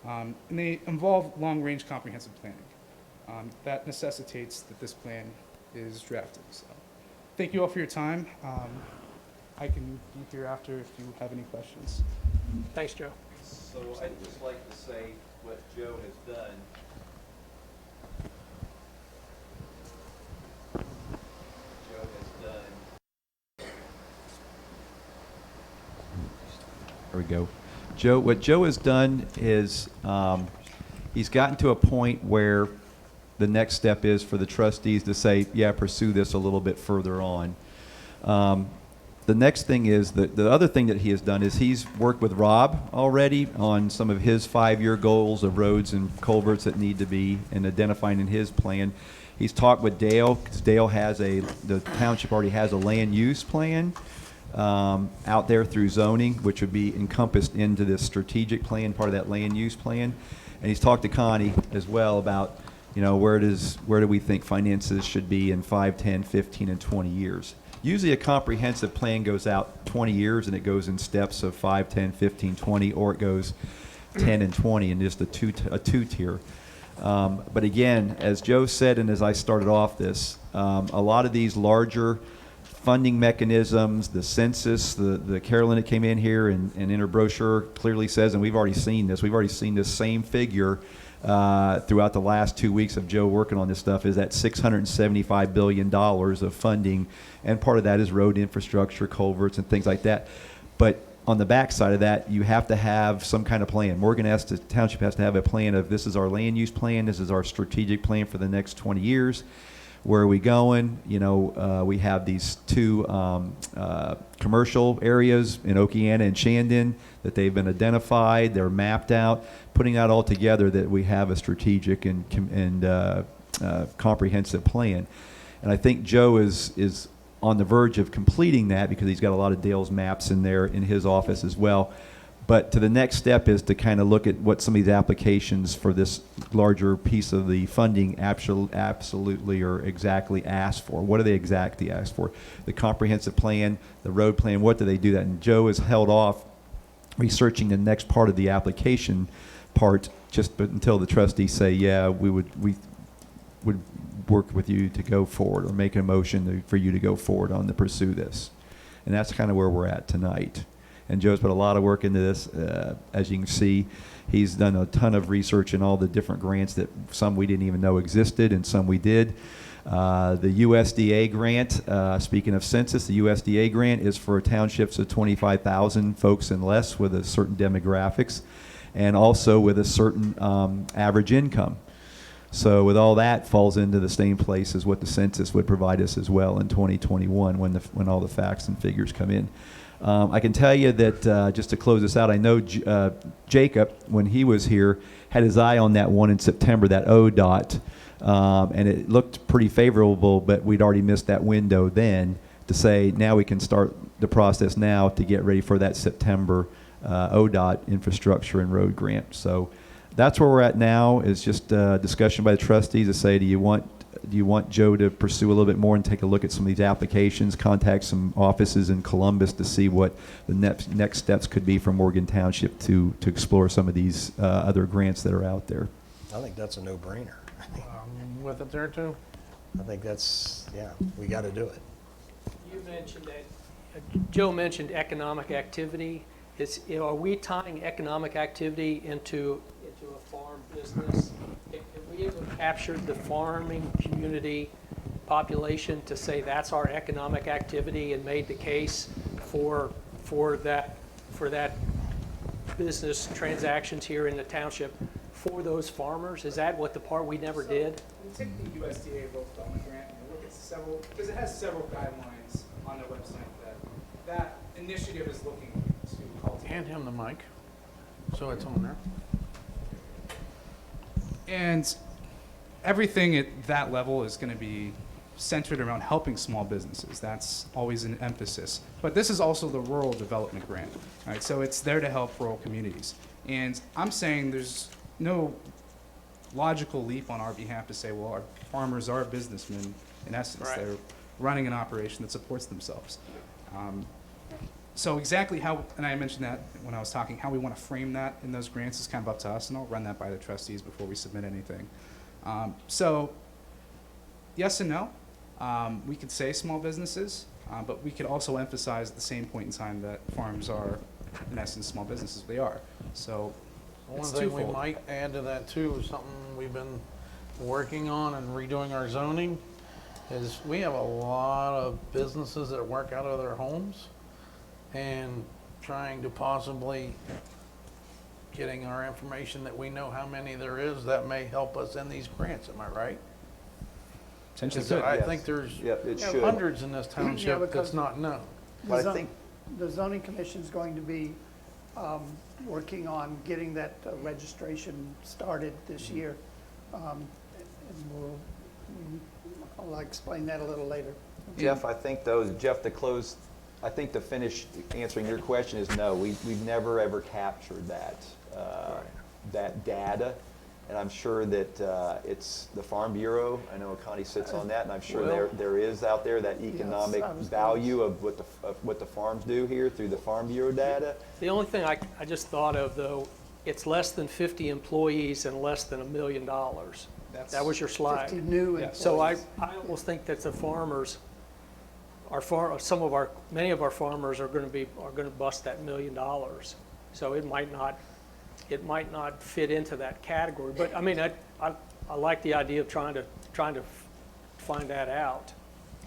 And they involve long-range comprehensive planning. That necessitates that this plan is drafted. So thank you all for your time. I can be here after if you have any questions. Thanks, Joe. So I'd just like to say what Joe has done. There we go. What Joe has done is he's gotten to a point where the next step is for the trustees to say, yeah, pursue this a little bit further on. The next thing is the other thing that he has done is he's worked with Rob already on some of his 5-year goals of roads and culverts that need to be and identifying in his plan. He's talked with Dale because Dale has the township already has a land use plan out there through zoning, which would be encompassed into this strategic plan, part of that land use plan. And he's talked to Connie as well about, where do we think finances should be in 5, 10, 15, and 20 years. Usually a comprehensive plan goes out 20 years and it goes in steps of 5, 10, 15, 20, or it goes 10 and 20 in just a two-tier. But again, as Joe said, and as I started off this, a lot of these larger funding mechanisms, the census, the Carolyn that came in here and in her brochure clearly says, and we've already seen this same figure throughout the last 2 weeks of Joe working on this stuff, is that $675 billion of funding, and part of that is road infrastructure, culverts, and things like that. But on the backside of that, you have to have some kind of plan. Township has to have a plan of, this is our land use plan, this is our strategic plan for the next 20 years. Where are we going? You know, we have these two commercial areas in Okeana and Shandon that they've been identified. They're mapped out. Putting that all together, that we have a strategic and comprehensive plan. And I think Joe is on the verge of completing that, because he's got a lot of Dale's maps in there in his office as well. But to the next step is to kind of look at what some of these applications for this larger piece of the funding absolutely or exactly ask for. What do they exactly ask for? The comprehensive plan, the road plan, what do they do that? And Joe has held off researching the next part of the application part until the trustees say, yeah, we would work with you to go forward, or make a motion for you to go forward on to pursue this. And that's kind of where we're at tonight. And Joe's put a lot of work into this. As you can see, he's done a ton of research in all the different grants, that some we didn't even know existed and some we did. The USDA grant, speaking of census, the USDA grant is for townships of 25,000 folks and less with a certain demographics, and also with a certain average income. So with all that, falls into the same place as what the census would provide us as well in 2021 when all the facts and figures come in. I can tell you that, just to close this out, I know Jacob, when he was here, had his eye on that one in September, that ODOT, and it looked pretty favorable, but we'd already missed that window then to say, now we can start the process now to get ready for that September ODOT infrastructure and road grant. So that's where we're at now, is just discussion by the trustees to say, do you want Joe to pursue a little bit more and take a look at some of these applications, contact some offices in Columbus to see what the next steps could be for Morgan Township to explore some of these other grants that are out there? I think that's a no-brainer. With it there too? I think that's, yeah, we got to do it. You mentioned that, Joe mentioned economic activity. Are we tying economic activity into a farm business? Have we ever captured the farming community population to say that's our economic activity, and made the case for that business transactions here in the township for those farmers? Is that what the part we never did? We take the USDA Rural Development Grant and look at several, because it has several guidelines on their website that initiative is looking to cultivate. Hand him the mic, so it's on there. And everything at that level is going to be centered around helping small businesses. That's always an emphasis. But this is also the Rural Development Grant, right? So it's there to help rural communities. And I'm saying there's no logical leap on our behalf to say, well, our farmers are businessmen in essence. Right. They're running an operation that supports themselves. So exactly how, and I mentioned that when I was talking, how we want to frame that in those grants is kind of up to us, and I'll run that by the trustees before we submit anything. So yes and no. We could say small businesses, but we could also emphasize at the same point in time that farms are, in essence, small businesses. They are. So One it's thing we twofold. might add to that too, is something we've been working on and redoing our zoning, is we have a lot of businesses that work out of their homes, and trying to possibly getting our information that we know how many there is, that may help us in these grants, am I right? Potentially Because I Yes. think there's Yep, it should. hundreds in this Yeah, township because- that's not known. But I The think- the zoning commission's going to be working on getting that registration started this year. And I'll explain that a little later. Jeff, I think to finish answering your question is no, we've never ever captured that data. And I'm sure that it's the Farm Bureau, I know Connie sits on that, and I'm sure there is out there that economic I was value of what the farms do here through the Farm Bureau data. The only thing I just thought of, though, it's less than 50 employees and less than $1 million. That was your slide. 50 new Yeah. employees. So I almost think that the farmers many of our farmers are going to bust that $1 million. So it might not fit into that category. But I mean, I like the idea of trying to find that out.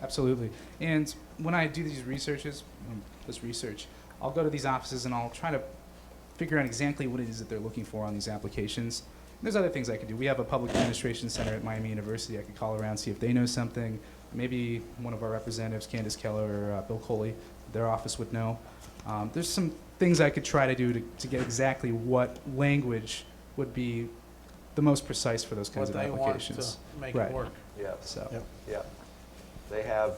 Absolutely. And when I do these research, I'll go to these offices and I'll try to figure out exactly what it is that they're looking for on these applications. There's other things I could do. We have a public administration center at Miami University. I could call around, see if they know something. Maybe one of our representatives, Candace Keller or Bill Coley, their office would know. There's some things I could try to do to get exactly what language would be the most precise for those kinds What of they want applications. to make Right. it work. Yeah. So. Yep. Yeah. They have,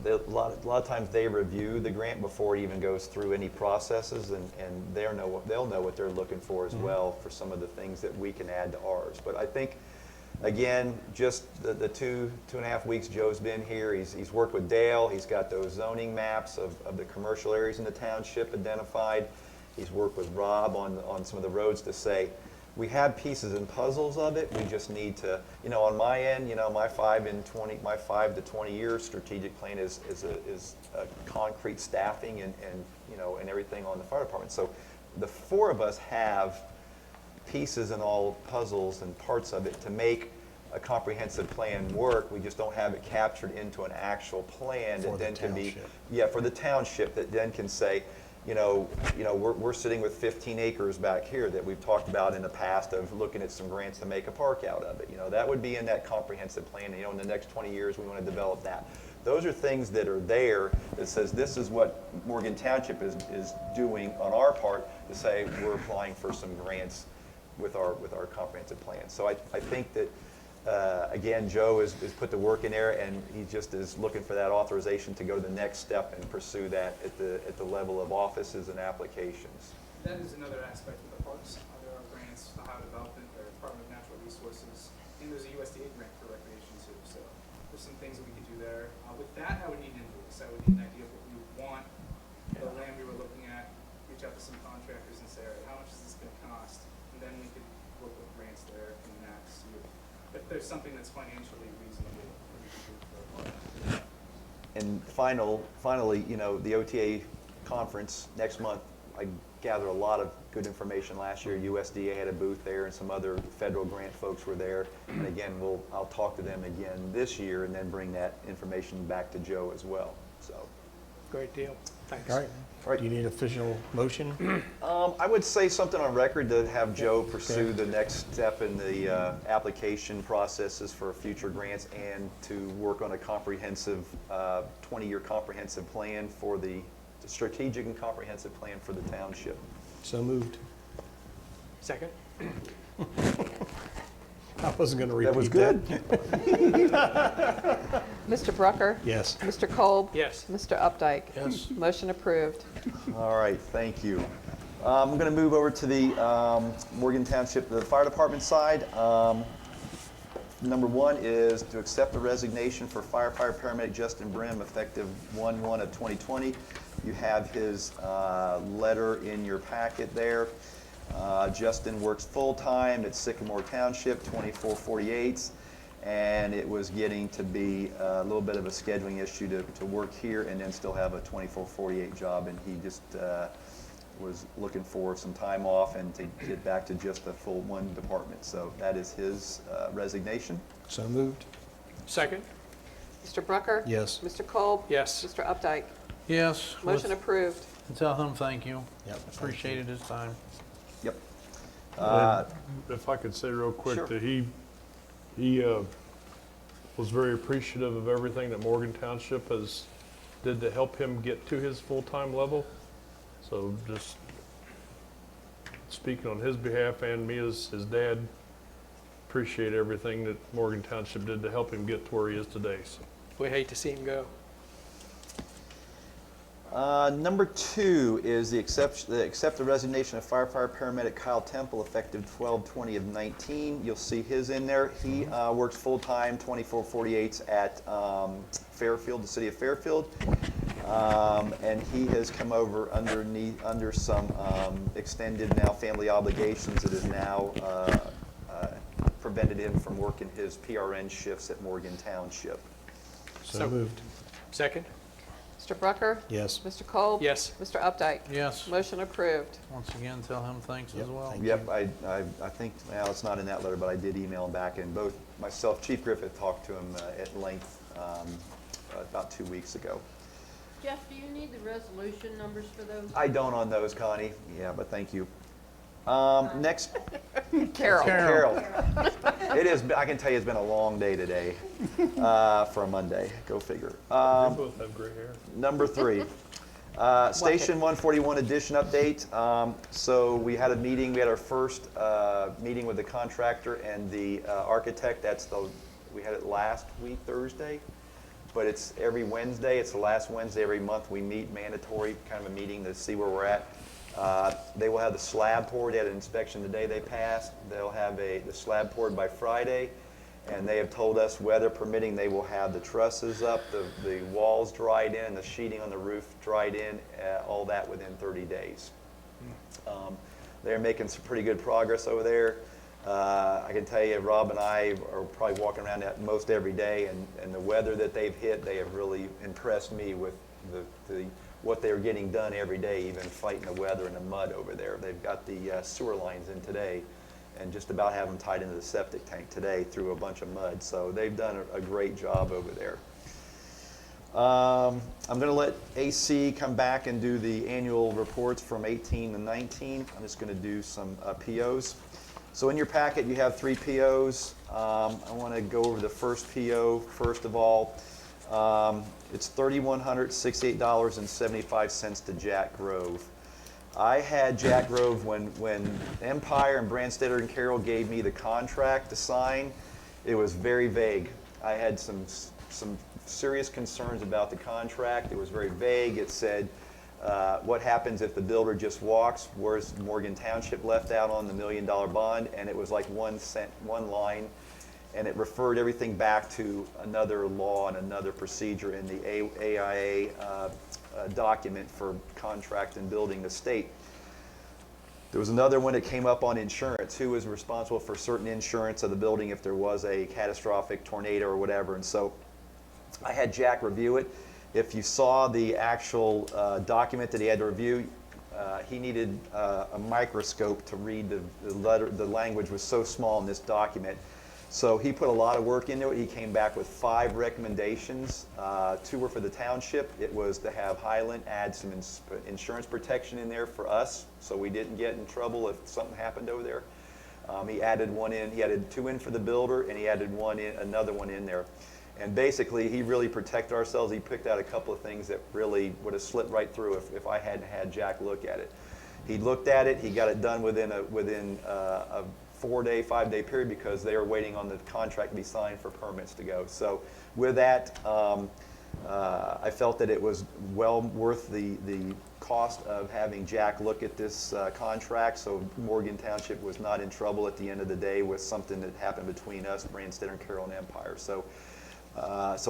a lot of times they review the grant before it even goes through any processes, and they'll know what they're looking for as well for some of the things that we can add to ours. But I think, again, just the two and a half weeks Joe's been here, he's worked with Dale, he's got those zoning maps of the commercial areas in the township identified. He's worked with Rob on some of the roads to say, we have pieces and puzzles of it. We just need to, on my end, my 5 to 20 year strategic plan is a concrete staffing and everything on the fire department. So the four of us have pieces and all puzzles and parts of it to make a comprehensive plan work. We just don't have it captured into an actual plan For that the then can be, township. for the township, that then can say, we're sitting with 15 acres back here that we've talked about in the past of looking at some grants to make a park out of it. That would be in that comprehensive plan. In the next 20 years, we want to develop that. Those are things that are there that says this is what Morgan Township is doing on our part to say we're applying for some grants with our comprehensive plan. So I think that, again, Joe has put the work in there, and he just is looking for that authorization to go to the next step and pursue that at the level of offices and applications. That is another aspect of the parks. There are grants, Ohio Development, or Department of Natural Resources, and there's a USDA grant for recreation too. So there's some things that we could do there. With that, I would need invoice. I would need an idea of what we would want, the land we were looking at, reach out to some contractors and say, all right, how much is this going to cost? And then we could work with grants there from that to see if there's something that's financially reasonable that we could do for a park. And finally, the OTA conference next month, I gathered a lot of good information last year. USDA had a booth there, and some other federal grant folks were there. And again, I'll talk to them again this year, and then bring that information back to Joe as well. So, Great deal. Thanks. All right. Do you need official motion? I would say something on record to have Joe pursue the next step in the application processes for future grants, and to work on a comprehensive 20-year comprehensive plan for the strategic and comprehensive plan for the township. So moved. Second? I wasn't going to repeat That was good. Mr. Brucker? Yes. Mr. Kolb? Yes. Mr. Updike? Yes. Motion approved. All right, thank you. I'm going to move over to the Morgan Township, the fire department side. Number 1 is to accept the resignation for firefighter paramedic Justin Brim effective 1/1 of 2020. You have his letter in your packet there. Justin works full-time at Sycamore Township, 24/48, and it was getting to be a little bit of a scheduling issue to work here and then still have a 24/48 job, and he just was looking for some time off and to get back to just a full one department. So that is his resignation. So moved. Second? Mr. Brucker? Yes. Mr. Kolb? Yes. Mr. Updike? Yes. Motion approved. Tell him thank you. Yep. Appreciated his time. Yep. If I could say real quick Sure. that he was very appreciative of everything that Morgan Township did to help him get to his full-time level. So just speaking on his behalf and me as his dad, appreciate everything that Morgan Township did to help him get to where he is today. So. We hate to see him go. Number 2 is accept the resignation of firefighter paramedic Kyle Temple effective 12/20 of 19. You'll see his in there. He works full-time 24/48 at Fairfield, the city of Fairfield, and he has come over under some extended now family obligations that has now prevented him from working his PRN shifts at Morgan Township. So moved. Second? Mr. Brucker? Yes. Mr. Kolb? Yes. Mr. Updike? Yes. Motion approved. Once again, tell him thanks as Yep, well. thank Yep, I think, well, it's not in that letter, but I did email him back, and both myself, Chief Griffith, talked to him at length about 2 weeks ago. Jeff, do you need the resolution numbers for those? I don't on those, Connie. Yeah, but thank you. Next, Carol. Carol. It is, I can tell you it's been a long day today for a Monday. Go figure. both have gray hair. Number 3, Station 141 addition update. So we had a meeting, we had our first meeting with the contractor and the architect. We had it last week, Thursday, but it's every Wednesday. It's the last Wednesday every month we meet, mandatory kind of a meeting to see where we're at. They will have the slab poured. They had an inspection today they passed. They'll have the slab poured by Friday. And they have told us, weather permitting, they will have the trusses up, the walls dried in, the sheeting on the roof dried in, all that within 30 days. They're making some pretty good progress over there. I can tell you, Rob and I are probably walking around that most every day, and the weather that they've hit, they have really impressed me with what they're getting done every day, even fighting the weather and the mud over there. They've got the sewer lines in today, and just about have them tied into the septic tank today through a bunch of mud. So they've done a great job over there. I'm going to let AC come back and do the annual reports from 18 to 19. I'm just going to do some POs. So in your packet, you have 3 POs. I want to go over the first PO first of all. It's $3,168.75 to Jack Grove. I had Jack Grove when Empire and Brandstetter and Carroll gave me the contract to sign. It was very vague. I had some serious concerns about the contract. It was very vague. It said, what happens if the builder just walks? Where's Morgan Township left out on the $1 million bond? And it was like one line, and it referred everything back to another law and another procedure in the AIA document for contract and building the state. There was another one that came up on insurance. Who was responsible for certain insurance of the building if there was a catastrophic tornado or whatever? And so I had Jack review it. If you saw the actual document that he had to review, he needed a microscope to read the letter. The language was so small in this document. So he put a lot of work into it. He came back with 5 recommendations. 2 were for the township. It was to have Highland add some insurance protection in there for us, so we didn't get in trouble if something happened over there. He added 1 in. He added 2 in for the builder, and he added another one in there. And basically, he really protected ourselves. He picked out a couple of things that really would have slipped right through if I hadn't had Jack look at it. He looked at it. He got it done within a 4-day, 5-day period because they were waiting on the contract to be signed for permits to go. So with that, I felt that it was well worth the cost of having Jack look at this contract, so Morgan Township was not in trouble at the end of the day with something that happened between us, Brandstetter and Carroll and Empire. So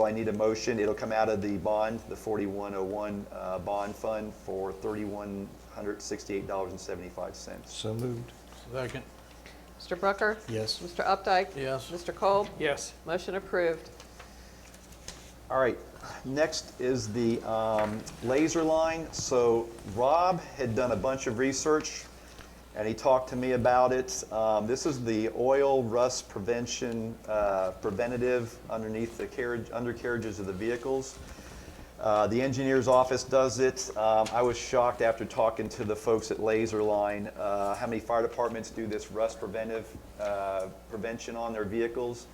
I need a motion. It'll come out of the bond, the 4101 bond fund for $3,168.75. So moved. Second. Mr. Brucker? Yes. Mr. Updike? Yes. Mr. Kolb? Yes. Motion approved. All right, next is the laser line. So Rob had done a bunch of research, and he talked to me about it. This is the oil rust preventative underneath the undercarriages of the vehicles. The engineer's office does it. I was shocked after talking to the folks at Laserline how many fire departments do this rust prevention on their vehicles.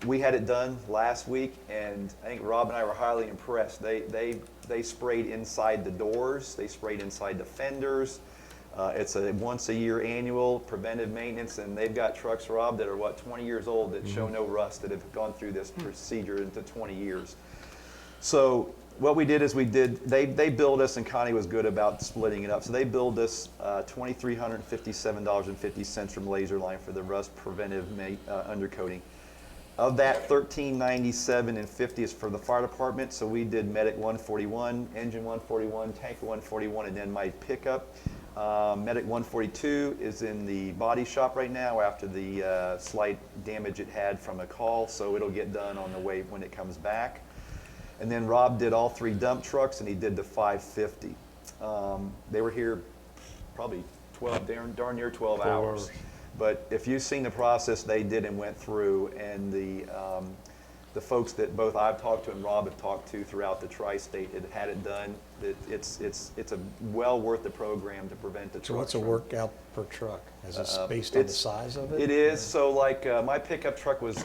We had it done last week, and I think Rob and I were highly impressed. They sprayed inside the doors. They sprayed inside the fenders. It's a once-a-year annual preventive maintenance, and they've got trucks, Rob, that are, 20 years old that show no rust, that have gone through this procedure into 20 years. So what we did is they billed us, and Connie was good about splitting it up. So they billed us $2,357.50 from Laserline for the rust preventive undercoating. Of that, $1,397.50 is for the fire department. So we did Medic 141, Engine 141, Tank 141, and then my pickup. Medic 142 is in the body shop right now after the slight damage it had from a call. So it'll get done on the way when it comes back. And then Rob did all 3 dump trucks, and he did the 550. They were here probably 12, darn near 12 hours. But if you've seen the process they did and went through, and the folks that both I've talked to and Rob have talked to throughout the tri-state that had it done, it's a well worth the program to prevent the So trucks. what's a from- workout per truck? Is this based on the it's- size of it? It is. So like my pickup truck was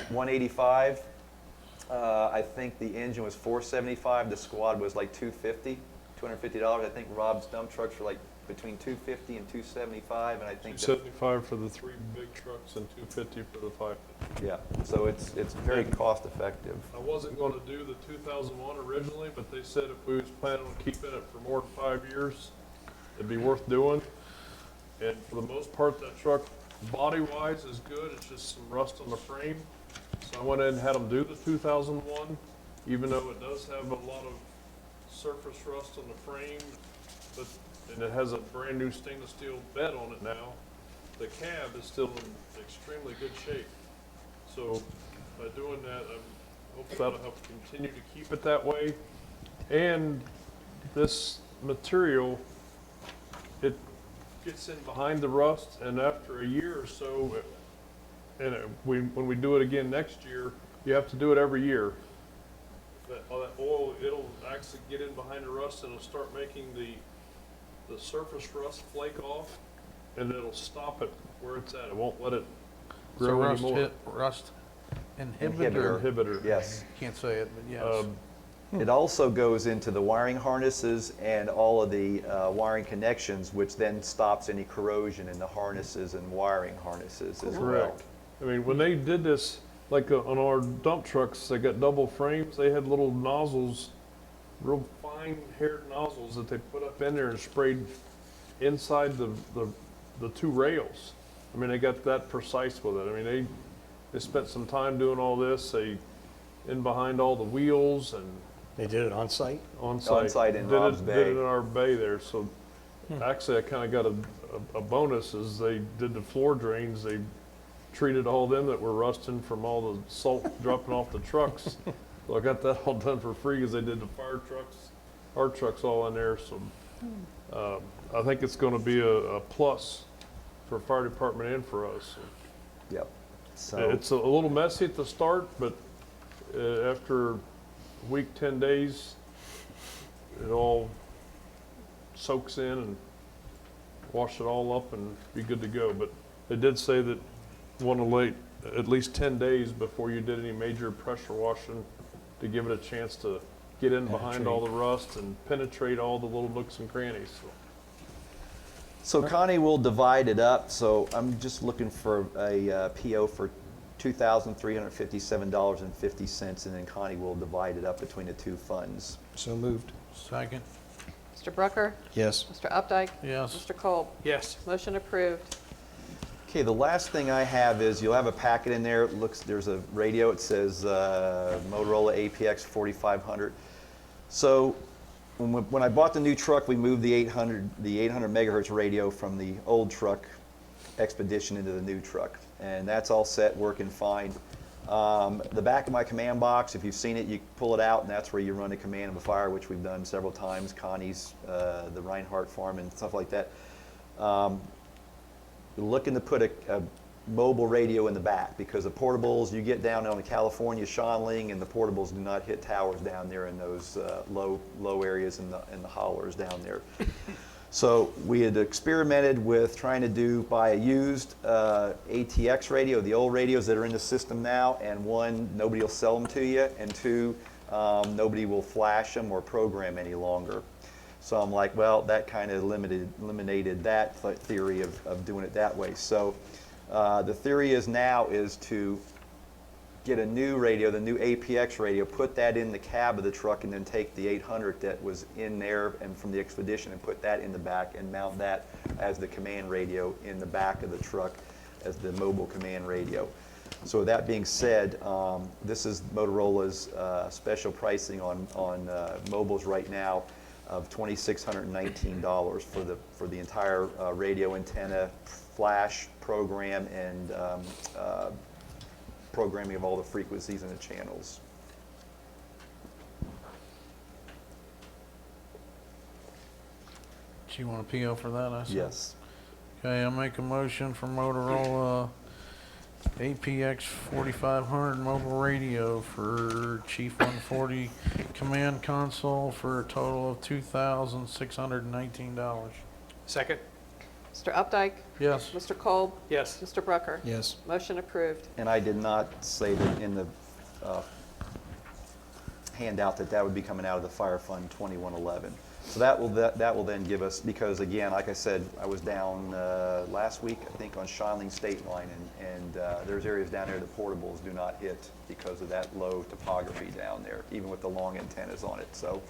185. I think the engine was 475. The squad was like $250. I think Rob's dump trucks were like between 250 and 275, and I think that, 275 for the 3 big trucks and 250 for the 550. yeah. So it's very cost effective. I wasn't going to do the 2001 originally, but they said if we was planning on keeping it for more than 5 years, it'd be worth doing. And for the most part, that truck, body-wise, is good. It's just some rust on the frame. So I went in and had them do the 2001, even though it does have a lot of surface rust on the frame, and it has a brand new stainless steel bed on it now. The cab is still in extremely good shape. So by doing that, I hope that'll help continue to keep it that way. And this material, it gets in behind the rust, and after a year or so, when we do it again next year, you have to do it every year. All that oil, it'll actually get in behind the rust, and it'll start making the surface rust flake off, and it'll stop it where it's at. It won't let it So grow anymore. rust inhibitor. Inhibitor. Yes. Can't say it, but yes. It also goes into the wiring harnesses and all of the wiring connections, which then stops any corrosion in the harnesses and wiring harnesses as well. Correct. I mean, when they did this, like on our dump trucks, they got double frames. They had little nozzles, real fine-haired nozzles that they put up in there and sprayed inside the 2 rails. I mean, they got that precise with it. I mean, they spent some time doing all this. They in behind all the wheels and They did it on site? on site. On site in Did Rob's it, Bay. Did it in our bay there. So actually, I kind of got a bonus as they did the floor drains. They treated all them that were rusting from all the salt dropping off the trucks. So I got that all done for free because they did the fire trucks, our trucks all in there. So I think it's going to be a plus for fire department and for us. Yep. So It's a little messy at the start, but after a week, 10 days, it all soaks in and wash it all up and be good to go. But they did say that want to wait at least 10 days before you did any major pressure washing to give it a chance to get in behind all the rust and penetrate all the little nooks and crannies. So Connie will divide it up. So I'm just looking for a PO for $2,357.50, and then Connie will divide it up between the 2 funds. So moved. Second, Mr. Brucker? Yes. Mr. Updike? yes. Mr. Kolb? Yes. Motion approved. Okay, the last thing I have is you'll have a packet in there. It looks, there's a radio. It says Motorola APX 4500. So when I bought the new truck, we moved the 800 megahertz radio from the old truck Expedition into the new truck, and that's all set, working fine. The back of my command box, if you've seen it, you pull it out, and that's where you run a command of a fire, which we've done several times. Connie's, the Reinhardt farm, and stuff like that. You're looking to put a mobile radio in the back, because the portables, you get down on the California Shanling, and the portables do not hit towers down there in those low areas in the hollers down there. So we had experimented with trying to buy a used ATX radio, the old radios that are in the system now, and 1, nobody will sell them to you, and 2, nobody will flash them or program any longer. So I'm like, well, that kind of eliminated that theory of doing it that way. So the theory is now is to get a new radio, the new APX radio, put that in the cab of the truck, and then take the 800 that was in there and from the Expedition and put that in the back and mount that as the command radio in the back of the truck as the mobile command radio. So with that being said, this is Motorola's special pricing on mobiles right now of $2,619 for the entire radio antenna, flash program, and programming of all the frequencies and the channels. Do you want a PO for that, I said? Yes. Okay, I'll make a motion for Motorola APX 4500 mobile radio for Chief 140 command console for a total of $2,619. Second? Mr. Updike? Yes. Mr. Kolb? Yes. Mr. Brucker? Yes. Motion approved. And I did not say that in the handout that would be coming out of the Fire Fund 2111. So that will then give us, because again, like I said, I was down last week, I think, on Shinling State Line, and there's areas down there that portables do not hit because of that low topography down there, even with the long antennas on it. So,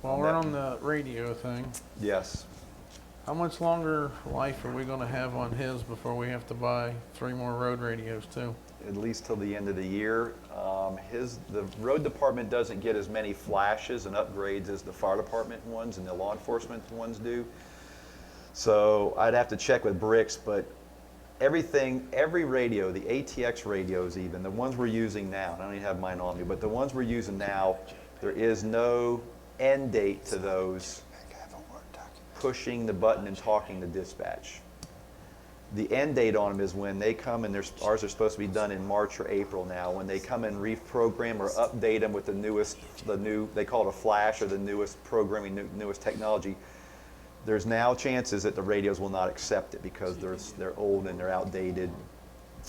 While we're on the radio thing, yes. how much longer life are we going to have on his before we have to buy 3 more road radios too? At least till the end of the year. The road department doesn't get as many flashes and upgrades as the fire department ones and the law enforcement ones do. So I'd have to check with Bricks, but every radio, the ATX radios even, the ones we're using now, I don't even have mine on me, but the ones we're using now, there is no end date to those pushing the button and talking to dispatch. The end date on them is when they come, and ours are supposed to be done in March or April now. When they come and reprogram or update them with they call it a flash, or the newest programming, newest technology, there's now chances that the radios will not accept it because they're old and they're outdated,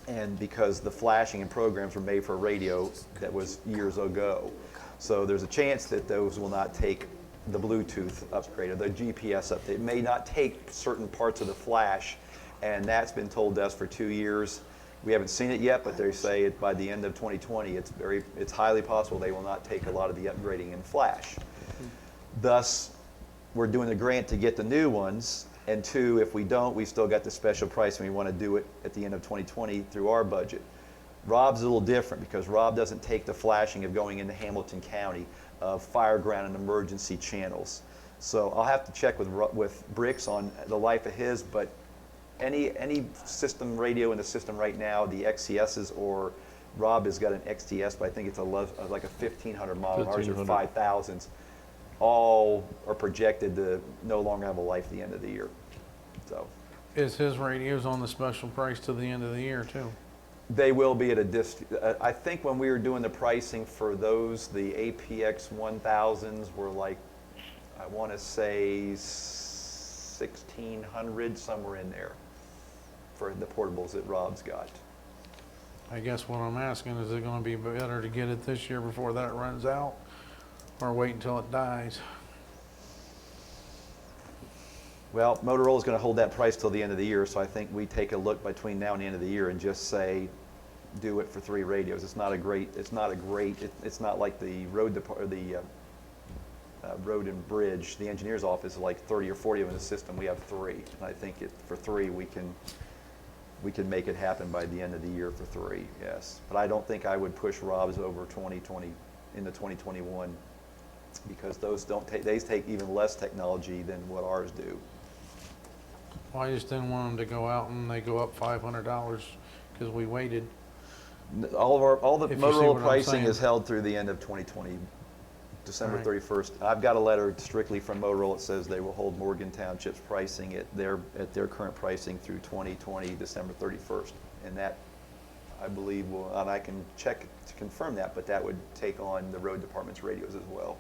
and because the flashing and programs were made for a radio that was years ago. So there's a chance that those will not take the Bluetooth upgrade or the GPS update. It may not take certain parts of the flash, and that's been told to us for 2 years. We haven't seen it yet, but they say by the end of 2020, it's highly possible they will not take a lot of the upgrading in flash. Thus, we're doing a grant to get the new ones, and 2, if we don't, we still got the special price, and we want to do it at the end of 2020 through our budget. Rob's a little different because Rob doesn't take the flashing of going into Hamilton County of fire ground and emergency channels. So I'll have to check with Bricks on the life of his, but any system radio in the system right now, the XCSs, or Rob has got an XTS, but I think it's like a 1500 model, ours are 5000s, all are projected to no longer have a life at the end of the year. So Is his radios on the special price to the end of the year too? they will be at I think when we were doing the pricing for those, the APX 1000s were like, I want to say 1600, somewhere in there, for the portables that Rob's got. I guess what I'm asking, is it going to be better to get it this year before that runs out, or wait until it dies? Well, Motorola's going to hold that price till the end of the year, so I think we take a look between now and the end of the year and just say, do it for 3 radios. It's not like the road and bridge, the engineer's office is like 30 or 40 of them in the system. We have 3, and I think for 3 we can make it happen by the end of the year for 3. Yes, but I don't think I would push Rob's over 2020 into 2021 because those they take even less technology than what ours do. Well, I just didn't want them to go out and they go up $500 because we waited. All the If you see Motorola what I'm pricing saying. is held through the end of 2020, December Right. 31st. I've got a letter strictly from Motorola that says they will hold Morgan Township's pricing at their current pricing through 2020, December 31st. And that, I believe, and I can check to confirm that, but that would take on the road department's radios as well.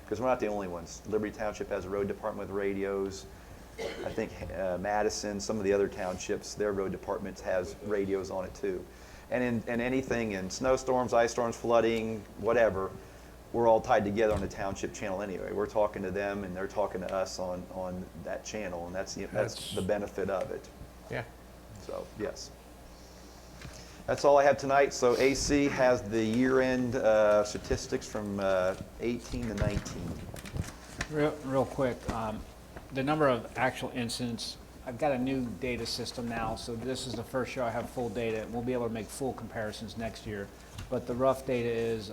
Because we're not the only ones. Liberty Township has a road department with radios. I think Madison, some of the other townships, their road departments has radios on it too. And anything in snowstorms, ice storms, flooding, whatever, we're all tied together on the township channel anyway. We're talking to them and they're talking to us on that channel, and that's the benefit of it. Yeah. So, yes. That's all I have tonight. So AC has the year-end statistics from 18 to 19. Real quick, the number of actual incidents, I've got a new data system now, so this is the first year I have full data. We'll be able to make full comparisons next year. But the rough data is,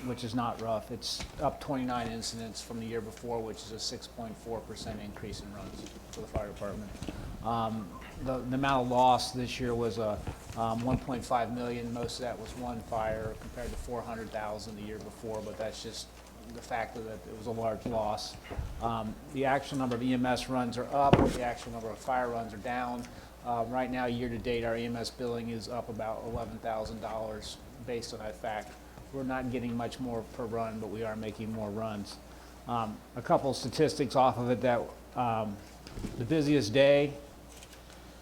which is not rough, it's up 29 incidents from the year before, which is a 6.4% increase in runs for the fire department. The amount of loss this year was 1.5 million. Most of that was one fire compared to 400,000 the year before, but that's just the fact that it was a large loss. The actual number of EMS runs are up, the actual number of fire runs are down. Right now, year-to-date, our EMS billing is up about $11,000 based on that fact. We're not getting much more per run, but we are making more runs. A couple statistics off of it that the busiest day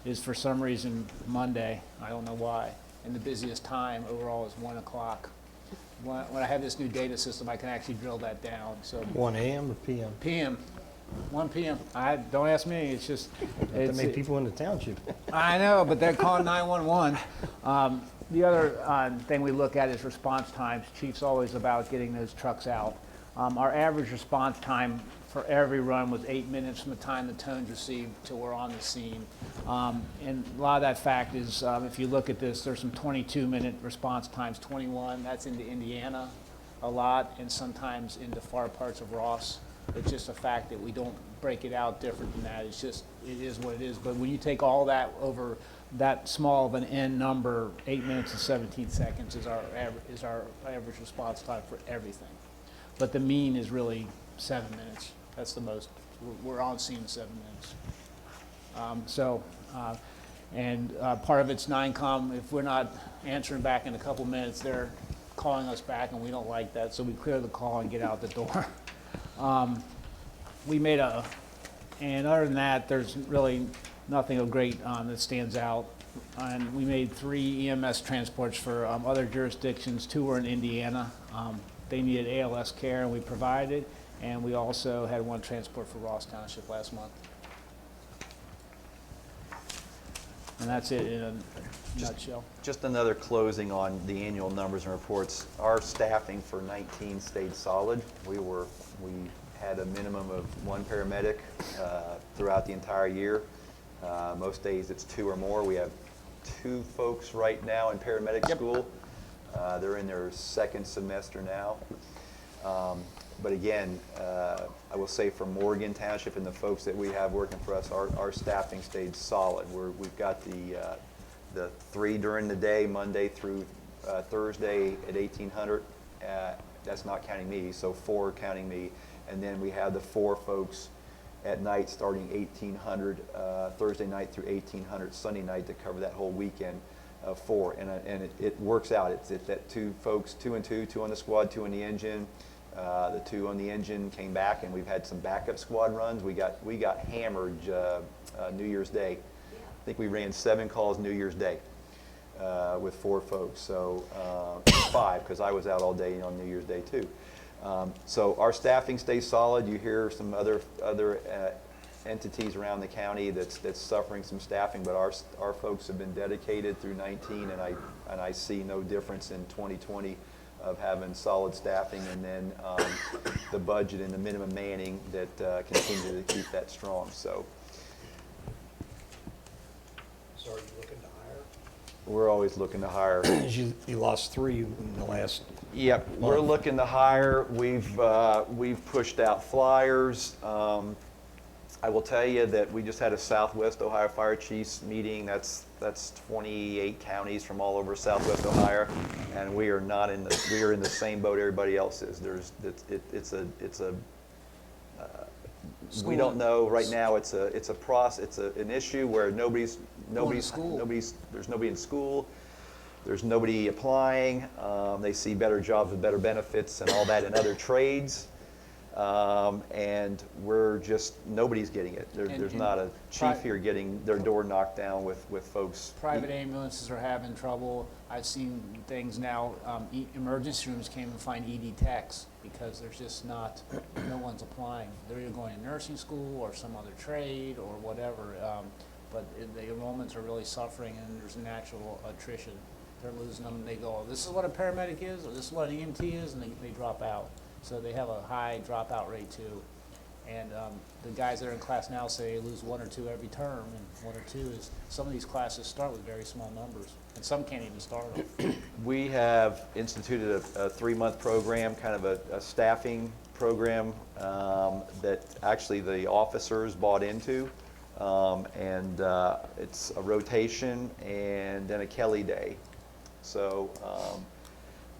is for some reason Monday. I don't know why. And the busiest time overall is 1 o'clock. When I have this new data system, I can actually drill that down. So 1 a.m. or p.m.? PM, 1 p.m. Don't ask me. It's just That many people in the township. I know, but they're calling 911. The other thing we look at is response times. Chief's always about getting those trucks out. Our average response time for every run was 8 minutes from the time the tone's received till we're on the scene. And a lot of that fact is, if you look at this, there's some 22-minute response times, 21. That's into Indiana a lot, and sometimes into far parts of Ross. It's just a fact that we don't break it out different than that. It's just, it is what it is. But when you take all that over that small of an N number, 8 minutes and 17 seconds is our average response time for everything. But the mean is really 7 minutes. That's the most. We're on scene in 7 minutes. Part of it's 9Com. If we're not answering back in a couple minutes, they're calling us back, and we don't like that. So we clear the call and get out the door. And other than that, there's really nothing of great that stands out. And we made 3 EMS transports for other jurisdictions. 2 were in Indiana. They needed ALS care, and we provided it. And we also had 1 transport for Ross Township last month. And that's it in a nutshell. Just another closing on the annual numbers and reports. Our staffing for 19 stayed solid. We had a minimum of 1 paramedic throughout the entire year. Most days it's 2 or more. We have 2 folks right now in paramedic school. They're in their 2nd semester now. But again, I will say for Morgan Township and the folks that we have working for us, our staffing stayed solid. We've got the 3 during the day, Monday through Thursday at 1,800. That's not counting me, so 4 counting me. And then we have the 4 folks at night starting 1,800 Thursday night through 1,800 Sunday night to cover that whole weekend of 4. And it works out. It's that 2 folks, 2 and 2, 2 on the squad, 2 on the engine. The 2 on the engine came back, and we've had some backup squad runs. We got hammered New Year's Day. I think we ran 7 calls New Year's Day with 4 folks. So 5, because I was out all day on New Year's Day too. So our staffing stays solid. You hear some other entities around the county that's suffering some staffing, but our folks have been dedicated through 19, and I see no difference in 2020 of having solid staffing, and then the budget and the minimum manning that continue to keep that strong. So So are you looking to hire? we're always looking to hire. You lost 3 in the last. Yep, we're looking to hire. We've pushed out flyers. I will tell you that we just had a Southwest Ohio Fire Chiefs meeting. That's 28 counties from all over Southwest Ohio, and we are in the same boat everybody else is. We don't know right now. It's an issue where there's nobody in school. There's nobody applying. They see better jobs with better benefits and all that in other trades. And nobody's getting it. There's not a chief here getting their door knocked down with folks. Private ambulances are having trouble. I've seen things now, emergency rooms can't even find ED techs because there's just no one's applying. They're either going to nursing school or some other trade or whatever. But the enrollments are really suffering, and there's natural attrition. They're losing them, and they go, this is what a paramedic is, or this is what an EMT is, and they drop out. So they have a high dropout rate too. And the guys that are in class now say they lose 1 or 2 every term, and 1 or 2 is, some of these classes start with very small numbers, and some can't even start them. We have instituted a 3-month program, kind of a staffing program that actually the officers bought into. And it's a rotation and then a Kelly day. So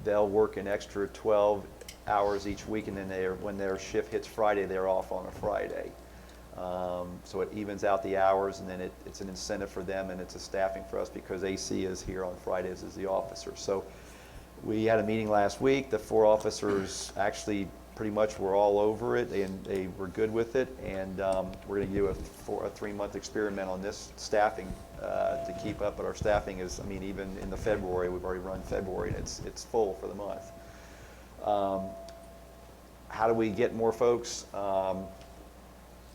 they'll work an extra 12 hours each week, and then when their shift hits Friday, they're off on a Friday. So it evens out the hours, and then it's an incentive for them, and it's a staffing for us because AC is here on Fridays as the officer. So we had a meeting last week. The 4 officers actually pretty much were all over it, and they were good with it. And we're going to do a 3-month experiment on this staffing to keep up. But our staffing is, I mean, even in the February, we've already run February, and it's full for the month. How do we get more folks?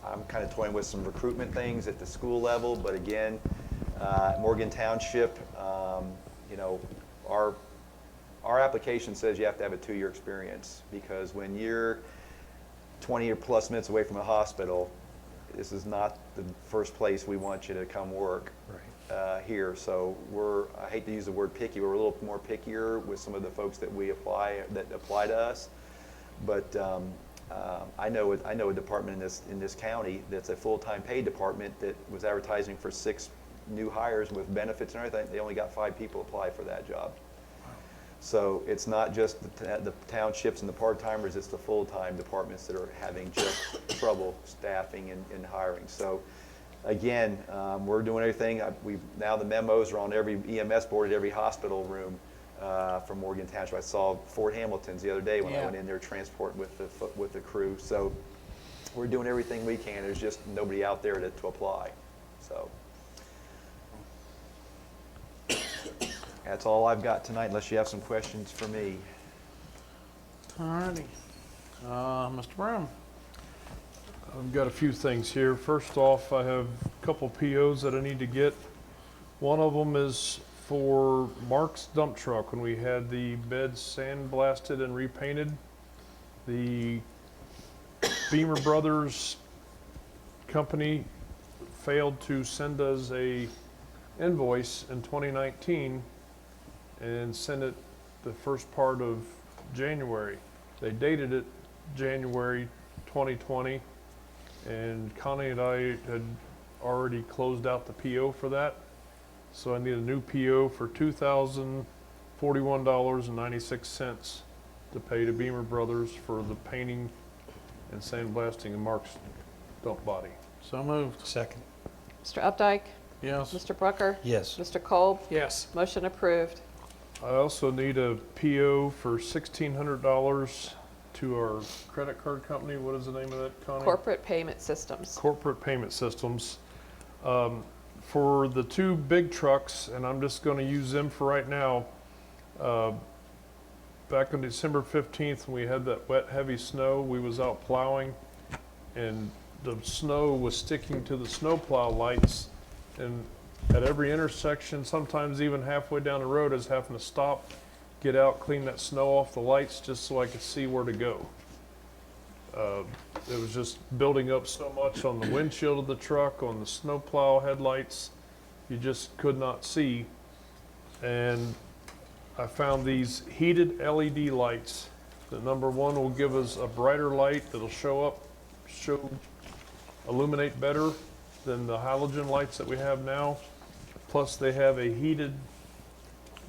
I'm kind of toying with some recruitment things at the school level, but again, Morgan Township, you know, our application says you have to have a 2-year experience, because when you're 20 or plus minutes away from a hospital, this is not the first place we want you to come work here. So I hate to use the word picky, we're a little more pickier with some of the folks that apply to us. But I know a department in this county that's a full-time paid department that was advertising for 6 new hires with benefits and everything. They only got 5 people apply for that job. So it's not just the townships and the part-timers, it's the full-time departments that are having just trouble staffing and hiring. So again, we're doing everything. Now the memos are on every EMS board at every hospital room from Morgan Township. I saw Fort Hamilton's the other day when I went in there transporting with the crew. So we're doing everything we can. There's just nobody out there to apply. So that's all I've got tonight, unless you have some questions for me. All righty. Mr. Brown? I've got a few things here. First off, I have a couple POs that I need to get. One of them is for Mark's dump truck. When we had the beds sandblasted and repainted, the Beamer Brothers company failed to send us a invoice in 2019 and sent it the first part of January. They dated it January 2020, and Connie and I had already closed out the PO for that. So I need a new PO for $2,041.96 to pay to Beamer Brothers for the painting and sandblasting of Mark's dump body. So moved. Second. Mr. Updike? Yes. Mr. Brucker? Yes. Mr. Kolb? Yes. Motion approved. I also need a PO for $1,600 to our credit card company. What is the name of that, Connie? Corporate Payment Systems. Corporate Payment Systems. For the 2 big trucks, and I'm just going to use them for right now. Back on December 15th, when we had that wet, heavy snow, we was out plowing, and the snow was sticking to the snowplow lights, and at every intersection, sometimes even halfway down the road, I was having to stop, get out, clean that snow off the lights just so I could see where to go. It was just building up so much on the windshield of the truck, on the snowplow headlights, you just could not see. And I found these heated LED lights. The number 1 will give us a brighter light that'll illuminate better than the halogen lights that we have now. Plus they have a heated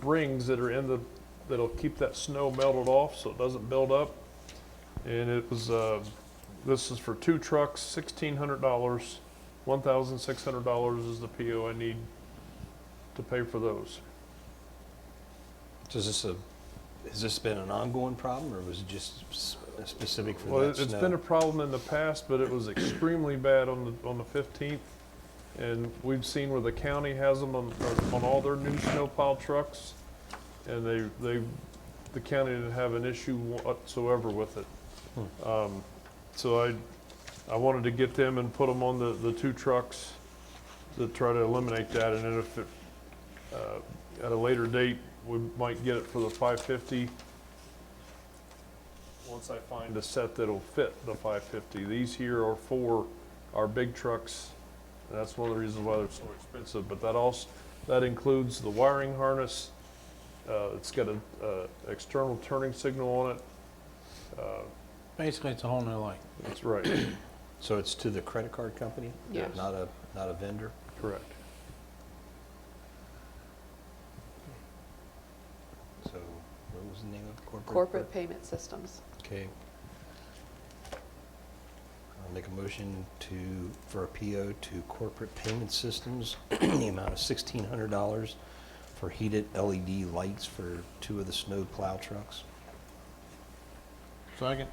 rings that are that'll keep that snow melted off so it doesn't build up. And it was, this is for 2 trucks, $1,600. $1,600 is the PO I need to pay for those. So has this been an ongoing problem, or was it just specific for Well, that it's snow? been a problem in the past, but it was extremely bad on the 15th. And we've seen where the county has them on all their new snowplow trucks, and the county didn't have an issue whatsoever with it. So I wanted to get them and put them on the 2 trucks to try to eliminate that. And then if at a later date, we might get it for the 550 once I find a set that'll fit the 550. These here are for our big trucks. And that's one of the reasons why they're so expensive. But that includes the wiring harness. It's got a external turning signal on it. Basically, it's a whole new light. That's right. So it's to the credit card company? Yes. Not a vendor? Correct. So what was the name of corporate? Corporate Payment Systems. Okay. I'll make a motion for a PO to Corporate Payment Systems in the amount of $1,600 for heated LED lights for 2 of the snow plow trucks. Second?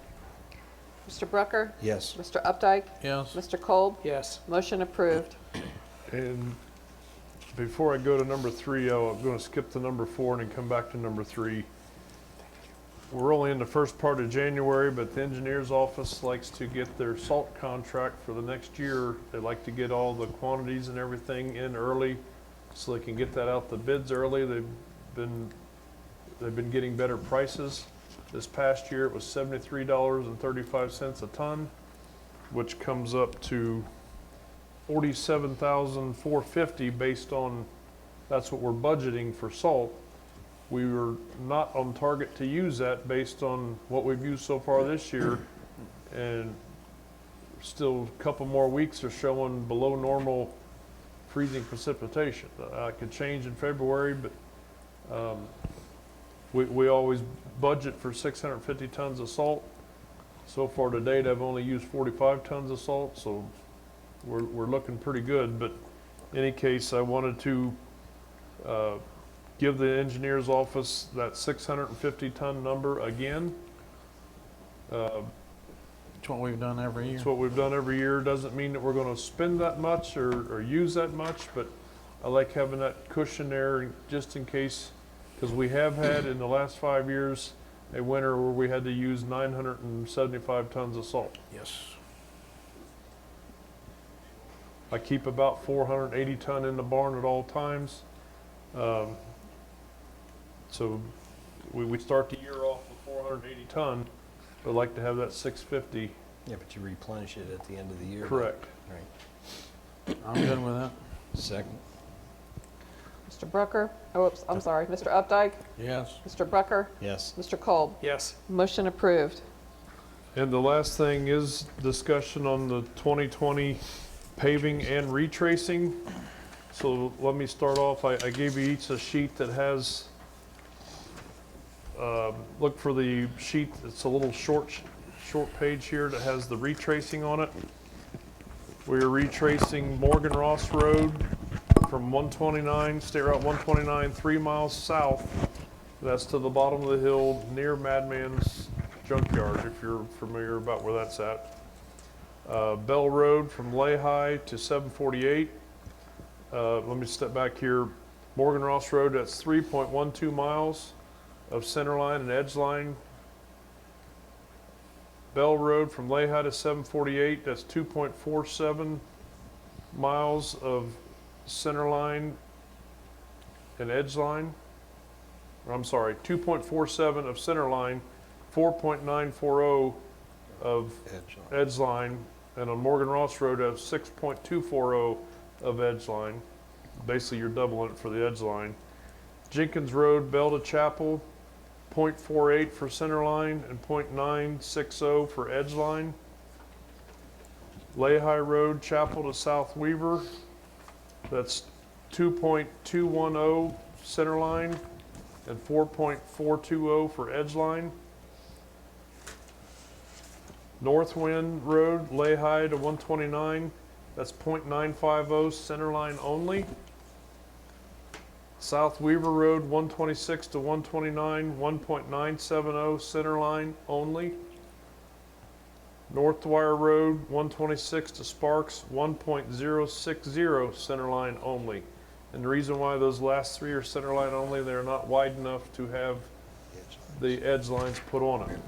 Mr. Brucker? Yes. Mr. Updike? Yes. Mr. Kolb? Yes. Motion approved. And before I go to number 3, I'm going to skip to number 4 and then come back to number 3. We're only in the first part of January, but the engineer's office likes to get their salt contract for the next year. They like to get all the quantities and everything in early so they can get that out the bids early. They've been getting better prices. This past year it was $73.35 a ton, which comes up to $47,450 based on, that's what we're budgeting for salt. We were not on target to use that based on what we've used so far this year, and still a couple more weeks are showing below normal freezing precipitation. It could change in February, but we always budget for 650 tons of salt. So far to date, I've only used 45 tons of salt, so we're looking pretty good. But in any case, I wanted to give the engineer's office that 650 ton number again. It's what we've done every year. It's what we've done every year. Doesn't mean that we're going to spend that much or use that much, but I like having that cushion there just in case, because we have had in the last 5 years a winter where we had to use 975 tons of salt. Yes. I keep about 480 ton in the barn at all times. So we start the year off with 480 ton, but I like to have that 650. Yeah, but you replenish it at the end of the year. Correct. Right. I'm good with that. Second. Mr. Brucker? Oh, oops, I'm sorry. Mr. Updike? Yes. Mr. Brucker? Yes. Mr. Kolb? Yes. Motion approved. And the last thing is discussion on the 2020 paving and retracing. So let me start off. I gave you each a sheet that has, look for the sheet. It's a little short page here that has the retracing on it. We're retracing Morgan Ross Road from 129, State Route 129, 3 miles south. That's to the bottom of the hill near Madman's Junkyard, if you're familiar about where that's at. Bell Road from Lehigh to 748. Let me step back here. Morgan Ross Road, that's 3.12 miles of center line and edge line. Bell Road from Lehigh to 748, that's 2.47 miles of center line and edge line. I'm sorry, 2.47 of center line, 4.940 of edge line, and on Morgan Ross Road, I have 6.240 of edge line. Basically, you're doubling it for the edge line. Jenkins Road, Bell to Chapel, 0.48 for center line and 0.960 for edge line. Lehigh Road, Chapel to South Weaver, that's 2.210 center line and 4.420 for edge line. Northwind Road, Lehigh to 129, that's 0.950 center line only. South Weaver Road, 126 to 129, 1.970 center line only. North Dwyer Road, 126 to Sparks, 1.060 center line only. And the reason why those last 3 are center line only, they're not wide enough to have the edge lines put on it.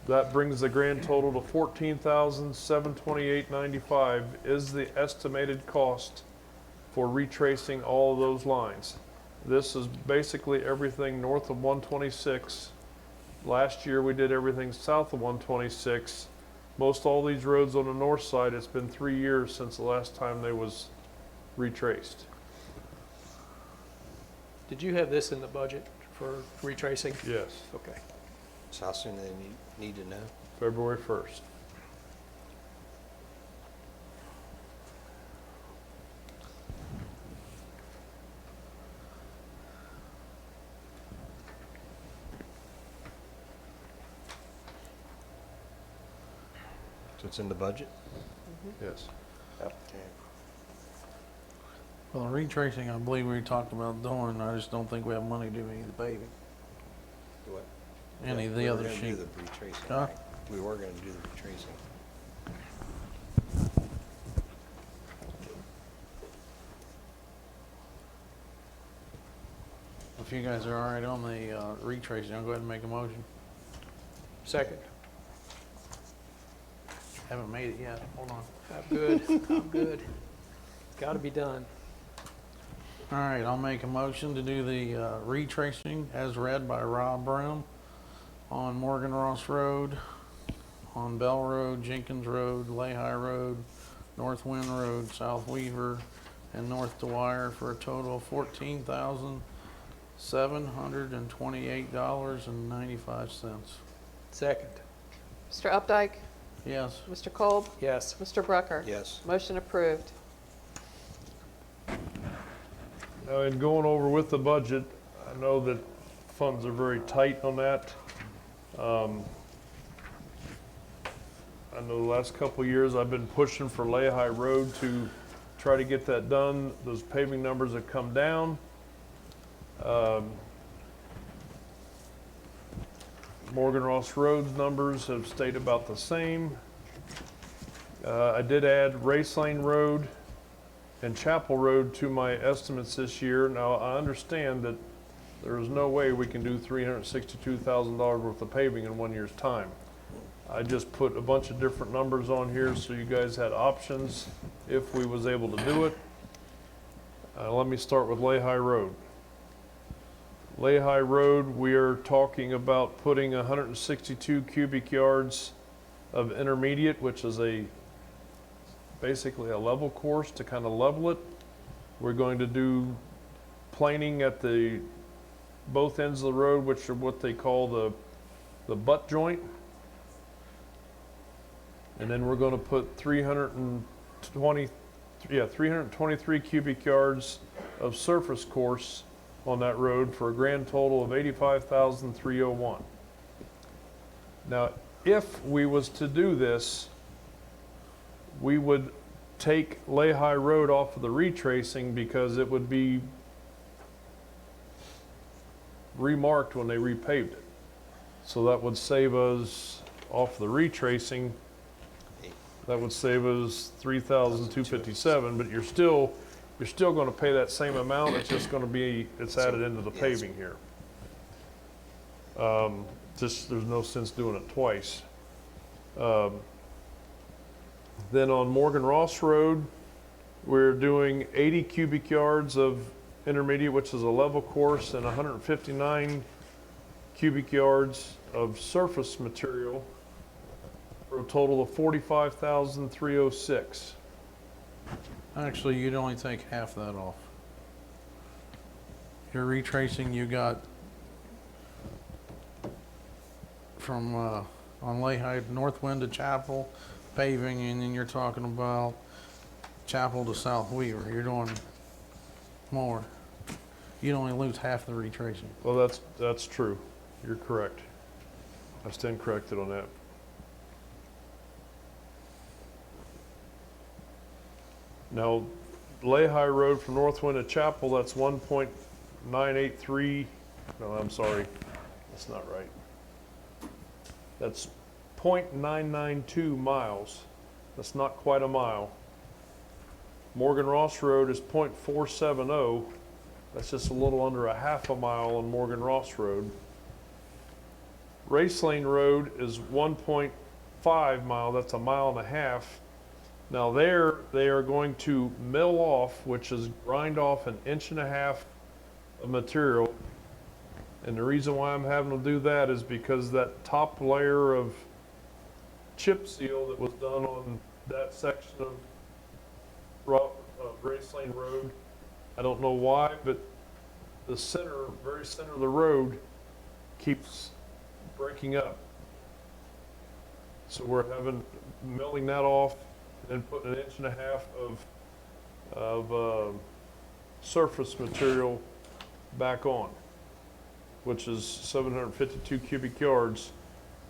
That brings the grand total to $14,728.95 is the estimated cost for retracing all of those lines. This is basically everything north of 126. Last year we did everything south of 126. Most all these roads on the north side, it's been 3 years since the last time they was retraced. Did you have this in the budget for retracing? Yes, Okay. So how soon they need to know? February 1st. So it's in the budget? Yes. Well, the retracing, I believe we talked about doing, I just don't think we have money to do any of the paving. What? Any of the We were other gonna do sheet. the retracing, Huh? right? We were gonna do the retracing. If you guys are all right on the retracing, I'll go ahead and make a motion. Second. Haven't made it yet, hold on. I'm good, I'm good. Got to be done. All right, I'll make a motion to do the retracing as read by Rob Brown on Morgan Ross Road, on Bell Road, Jenkins Road, Lehigh Road, North Wind Road, South Weaver, and North Dwyer for a total of $14,728.95. Second. Mr. Updike? Yes. Mr. Kolb? Yes. Mr. Brucker? Yes. Motion approved. Now, in going over with the budget, I know that funds are very tight on that. I know the last couple of years I've been pushing for Lehigh Road to try to get that done. Those paving numbers have come down. Morgan Ross Road's numbers have stayed about the same. I did add Race Lane Road and Chapel Road to my estimates this year. Now, I understand that there is no way we can do $362,000 worth of paving in 1 year's time. I just put a bunch of different numbers on here so you guys had options if we was able to do it. Let me start with Lehigh Road. Lehigh Road, we are talking about putting 162 cubic yards of intermediate, which is basically a level course to kind of level it. We're going to do planing at both ends of the road, which are what they call the butt joint. And then we're going to put 323 cubic yards of surface course on that road for a grand total of $85,301. Now, if we was to do this, we would take Lehigh Road off of the retracing because it would be remarked when they repaved it. So that would save us off the retracing. That would save us $3,257, but you're still going to pay that same amount. It's just going to be, it's added into the paving here. There's no sense doing it twice. Then on Morgan Ross Road, we're doing 80 cubic yards of intermediate, which is a level course, and 159 cubic yards of surface material for a total of $45,306. Actually, you'd only take half that off. Your retracing, you got from on Lehigh, North Wind to Chapel, paving, and then you're talking about Chapel to South Weaver. You're doing more. You'd only lose half the retracing. Well, that's true. You're correct. I stand corrected on that. Now, Lehigh Road from Northwind to Chapel, that's 1.983. No, I'm sorry. That's not right. That's 0.992 miles. That's not quite a mile. Morgan Ross Road is 0.470. That's just a little under a half a mile on Morgan Ross Road. Race Lane Road is 1.5 mile. That's a mile and a half. Now there, they are going to mill off, which is grind off 1.5 inches of material. And the reason why I'm having to do that is because that top layer of chip seal that was done on that section of Race Lane Road, I don't know why, but the very center of the road keeps breaking up. So we're milling that off and putting 1.5 inches of surface material back on, which is 752 cubic yards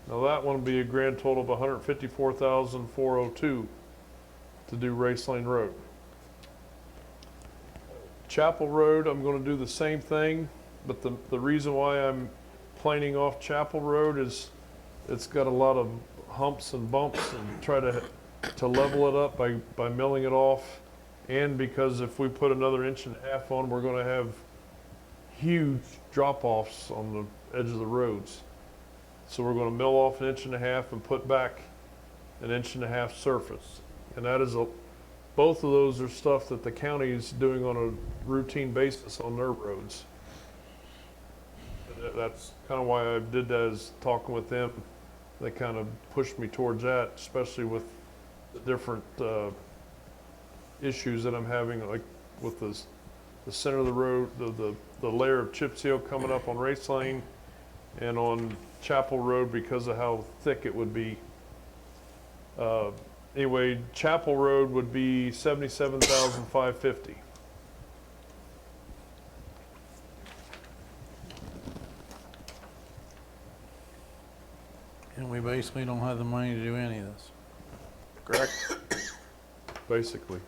Now that one would be a grand total of $154,402 to do Race Lane Road. Chapel Road, I'm gonna do the same thing, but the reason why I'm planing off Chapel Road is it's got a lot of humps and bumps, and try to level it up by milling it off. And because if we put another 1.5 inches on, we're gonna have huge drop-offs on the edge of the roads. So we're gonna mill off 1.5 inches and put back 1.5 inches surface. And that is both of those are stuff that the county is doing on a routine basis on their roads. And that's kind of why I did that, is talking with them. They kind of pushed me towards that, especially with the different issues that I'm having, like with the center of the road, the layer of chip seal coming up on Race Lane and on Chapel Road because of how thick it would be. Anyway, Chapel Road would be $77,550. And we basically don't have the money to do any of this. Correct. Basically.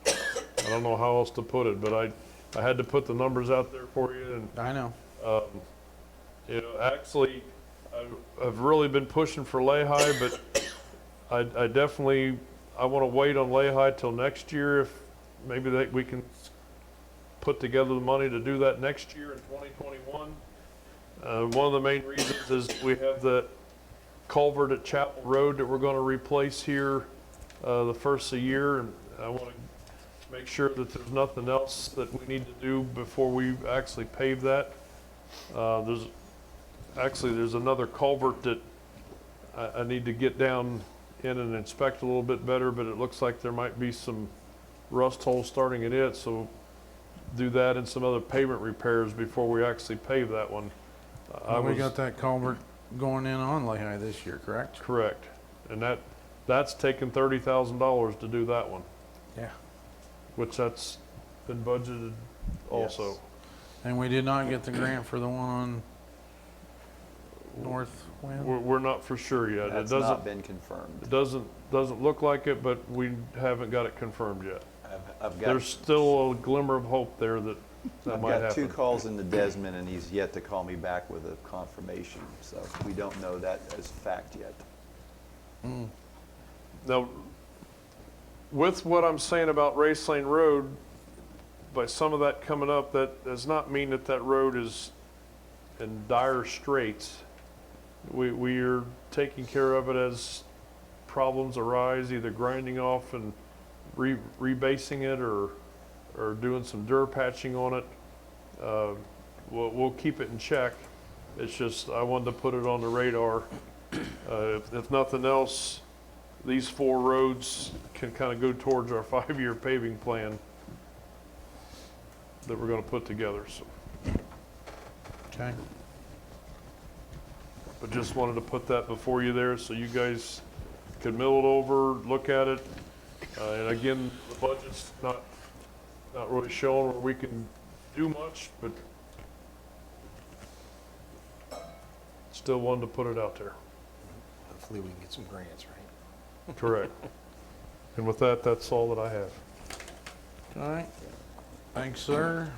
I don't know how else to put it, but I had to put the numbers out there for you. And I know. you know, actually, I've really been pushing for lay-high, but I definitely, I want to wait on lay-high till next year, if maybe we can put together the money to do that next year in 2021. One of the main reasons is we have the culvert at Chapel Road that we're going to replace here the first of the year, and I want to make sure that there's nothing else that we need to do before we actually pave that. There's another culvert that I need to get down in and inspect a little bit better, but it looks like there might be some rust holes starting in it, so do that and some other pavement repairs before we actually pave that one. We got that culvert going in on Lehigh this year, correct? Correct. And that's taken $30,000 to do that one, Yeah. which that's been budgeted also. Yes. And we did not get the grant for the one on North Wind? We're not for sure yet. That's not been confirmed. It doesn't look like it, but we haven't got it confirmed yet. I've There's still a glimmer of hope there that I've might got happen. 2 calls into Desmond, and he's yet to call me back with a confirmation, so we don't know that as fact yet. Now, with what I'm saying about Race Lane Road, by some of that coming up, that does not mean that that road is in dire straits. We are taking care of it as problems arise, either grinding off and rebasing it or doing some dirt patching on it. We'll keep it in check. It's just, I wanted to put it on the radar. If nothing else, these 4 roads can kind of go towards our 5-year paving plan that we're going to put together. So, Okay. but just wanted to put that before you there so you guys could mill it over, look at it. And again, the budget's not really showing where we can do much, but still wanted to put it out there. Hopefully we can get some grants, right? Correct. And with that, that's all that I have. All right. Thanks, sir.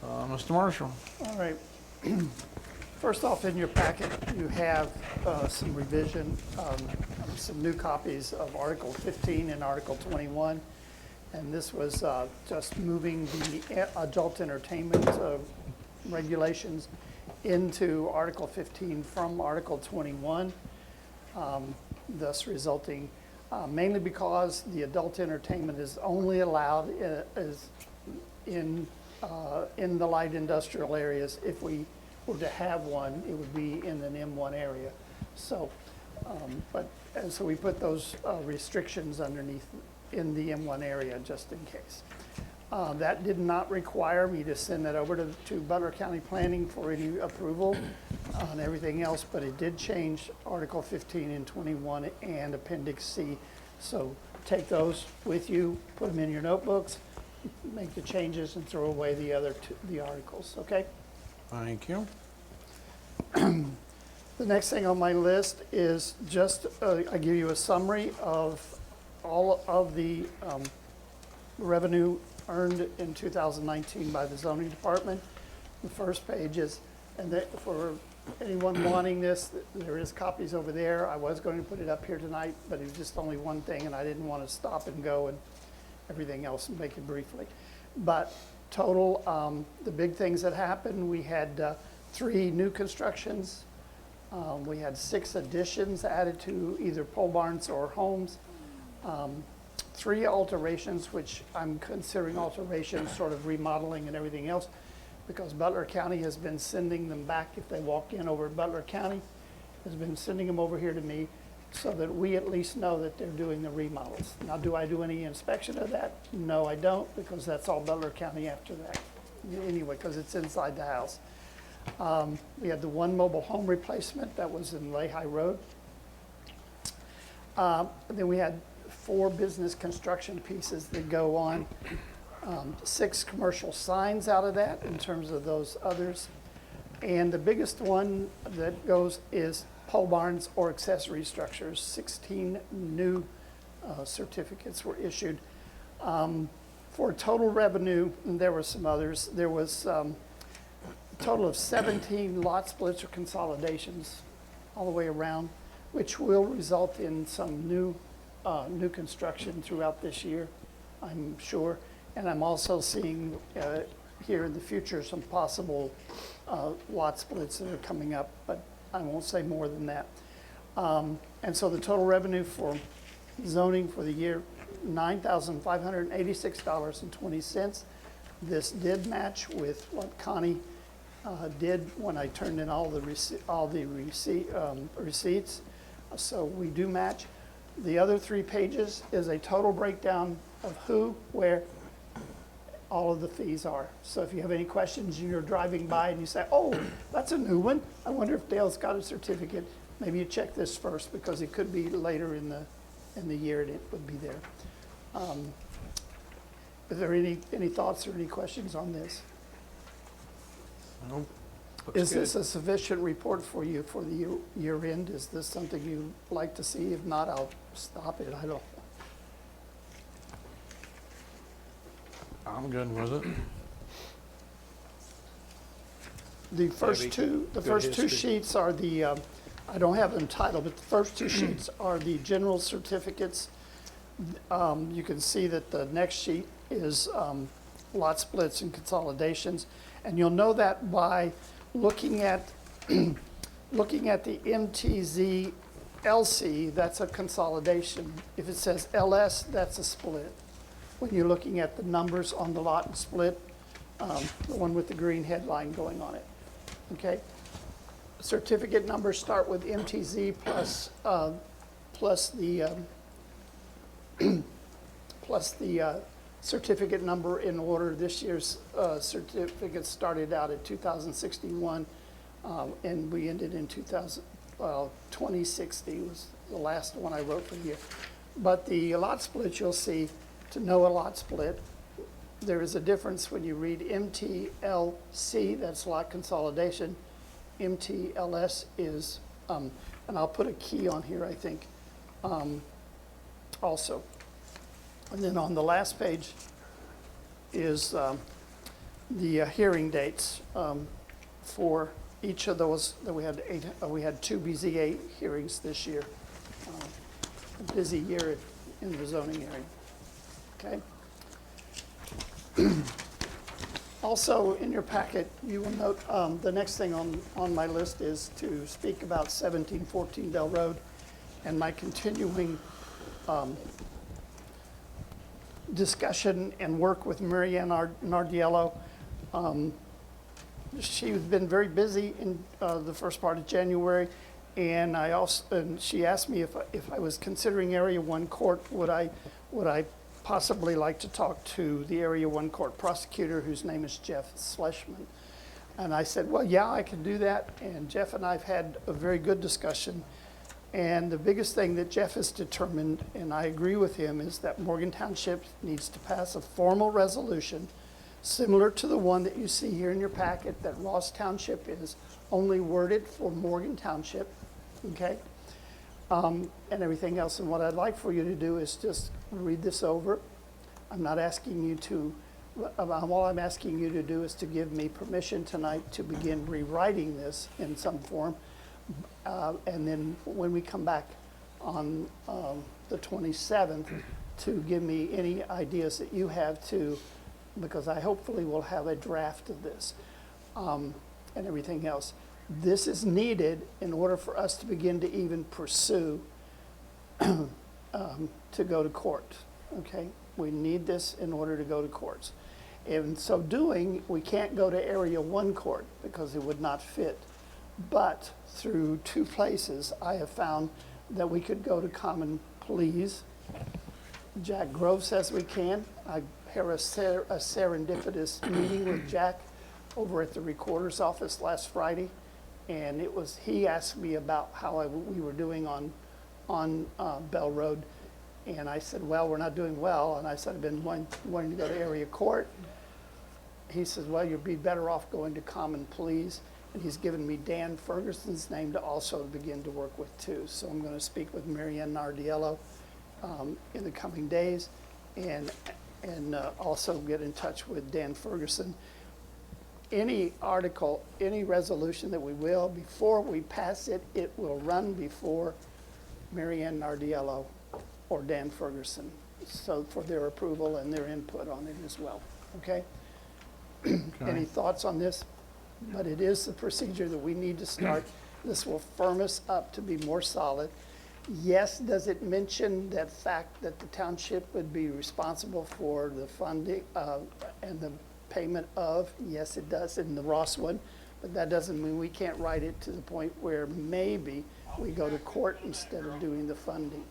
Mr. Marshall? All right. First off, in your packet, you have some revision, some new copies of Article 15 and Article 21. And this was just moving the adult entertainment regulations into Article 15 from Article 21, thus resulting mainly because the adult entertainment is only allowed in the light industrial areas. If we were to have one, it would be in an M1 area. So, so we put those restrictions underneath in the M1 area just in case. That did not require me to send that over to Butler County Planning for any approval on everything else, but it did change Article 15 and 21 and Appendix C. So take those with you, put them in your notebooks, make the changes and throw away the other the articles, okay? Thank you. The next thing on my list is just, I give you a summary of all of the revenue earned in 2019 by the zoning department. The first page is, and for anyone wanting this, there is copies over there. I was going to put it up here tonight, but it was just only one thing, and I didn't want to stop and go and everything else and make it briefly. But total, the big things that happened, we had 3 new constructions. We had 6 additions added to either pole barns or homes. 3 alterations, which I'm considering alterations, sort of remodeling and everything else, because Butler County has been sending them back. If they walk in over at Butler County, has been sending them over here to me so that we at least know that they're doing the remodels. Now, do I do any inspection of that? No, I don't, because that's all Butler County after that. Anyway, because it's inside the house. We had the 1 mobile home replacement that was in Lehigh Road. Then we had 4 business construction pieces that go on. 6 commercial signs out of that in terms of those others. And the biggest one that goes is pole barns or accessory structures. 16 new certificates were issued. For total revenue, and there were some others, there was a total of 17 lot splits or consolidations all the way around, which will result in some new construction throughout this year, I'm sure. And I'm also seeing here in the future some possible lot splits that are coming up, but I won't say more than that. And so the total revenue for zoning for the year, $9,586.20. This did match with what Connie did when I turned in all the receipts. So we do match. The other 3 pages is a total breakdown of who, where, all of the fees are. So if you have any questions and you're driving by and you say, oh, that's a new one, I wonder if Dale's got a certificate, maybe you check this first, because it could be later in the year and it would be there. Is there any thoughts or any questions on this? No. Is this a sufficient report for you for the year end? Is this something you'd like to see? If not, I'll stop it. I don't. I'm good with it. The first two sheets are the, I don't have them titled, but the first 2 sheets are the general certificates. You can see that the next sheet is lot splits and consolidations. And you'll know that by looking at looking at the MTZ LC, that's a consolidation. If it says LS, that's a split. When you're looking at the numbers on the lot and split, the one with the green headline going on it, okay? Certificate numbers start with MTZ plus the certificate number in order. This year's certificates started out at 2061, and we ended in 2060 was the last one I wrote for the year. But the lot split, you'll see, to know a lot split, there is a difference when you read MTLC, that's lot consolidation. MTLS is, and I'll put a key on here, I think, also. And then on the last page is the hearing dates for each of those that we had. We had 2 BZA hearings this year. A busy year in the zoning area. Okay. Also, in your packet, you will note the next thing on my list is to speak about 1714 Dell Road and my continuing discussion and work with Marianne Nardiello. She's been very busy in the first part of January, and she asked me if I was considering Area 1 Court, would I possibly like to talk to the Area 1 Court prosecutor, whose name is Jeff Schlesman. And I said, well, yeah, I can do that. And Jeff and I have had a very good discussion. And the biggest thing that Jeff has determined, and I agree with him, is that Morgan Township needs to pass a formal resolution similar to the one that you see here in your packet, that Ross Township is only worded for Morgan Township, okay? And everything else. And what I'd like for you to do is just read this over. I'm not asking you to, all I'm asking you to do is to give me permission tonight to begin rewriting this in some form. And then when we come back on the 27th, to give me any ideas that you have to, because I hopefully will have a draft of this and everything else. This is needed in order for us to begin to even pursue to go to court, okay? We need this in order to go to courts. In so doing, we can't go to Area 1 court because it would not fit. But through 2 places, I have found that we could go to common pleas. Jack Grove says we can. I had a serendipitous meeting with Jack over at the recorder's office last Friday, and he asked me about how we were doing on Bell Road, and I said, well, we're not doing well, and I said, I've been wanting to go to area court. He says, well, you'd be better off going to common pleas, and he's given me Dan Ferguson's name to also begin to work with too. So I'm going to speak with Marianne Nardiello in the coming days, and also get in touch with Dan Ferguson. Any article, any resolution that we will, before we pass it, it will run before Marianne Nardiello or Dan Ferguson, so for their approval and their input on it as well, okay? Any thoughts on this? But it is the procedure that we need to start. This will firm us up to be more solid. Yes, does it mention that fact that the township would be responsible for the funding and the payment of? Yes, it does in the Ross one, but that doesn't mean we can't write it to the point where maybe we go to court instead of doing the funding.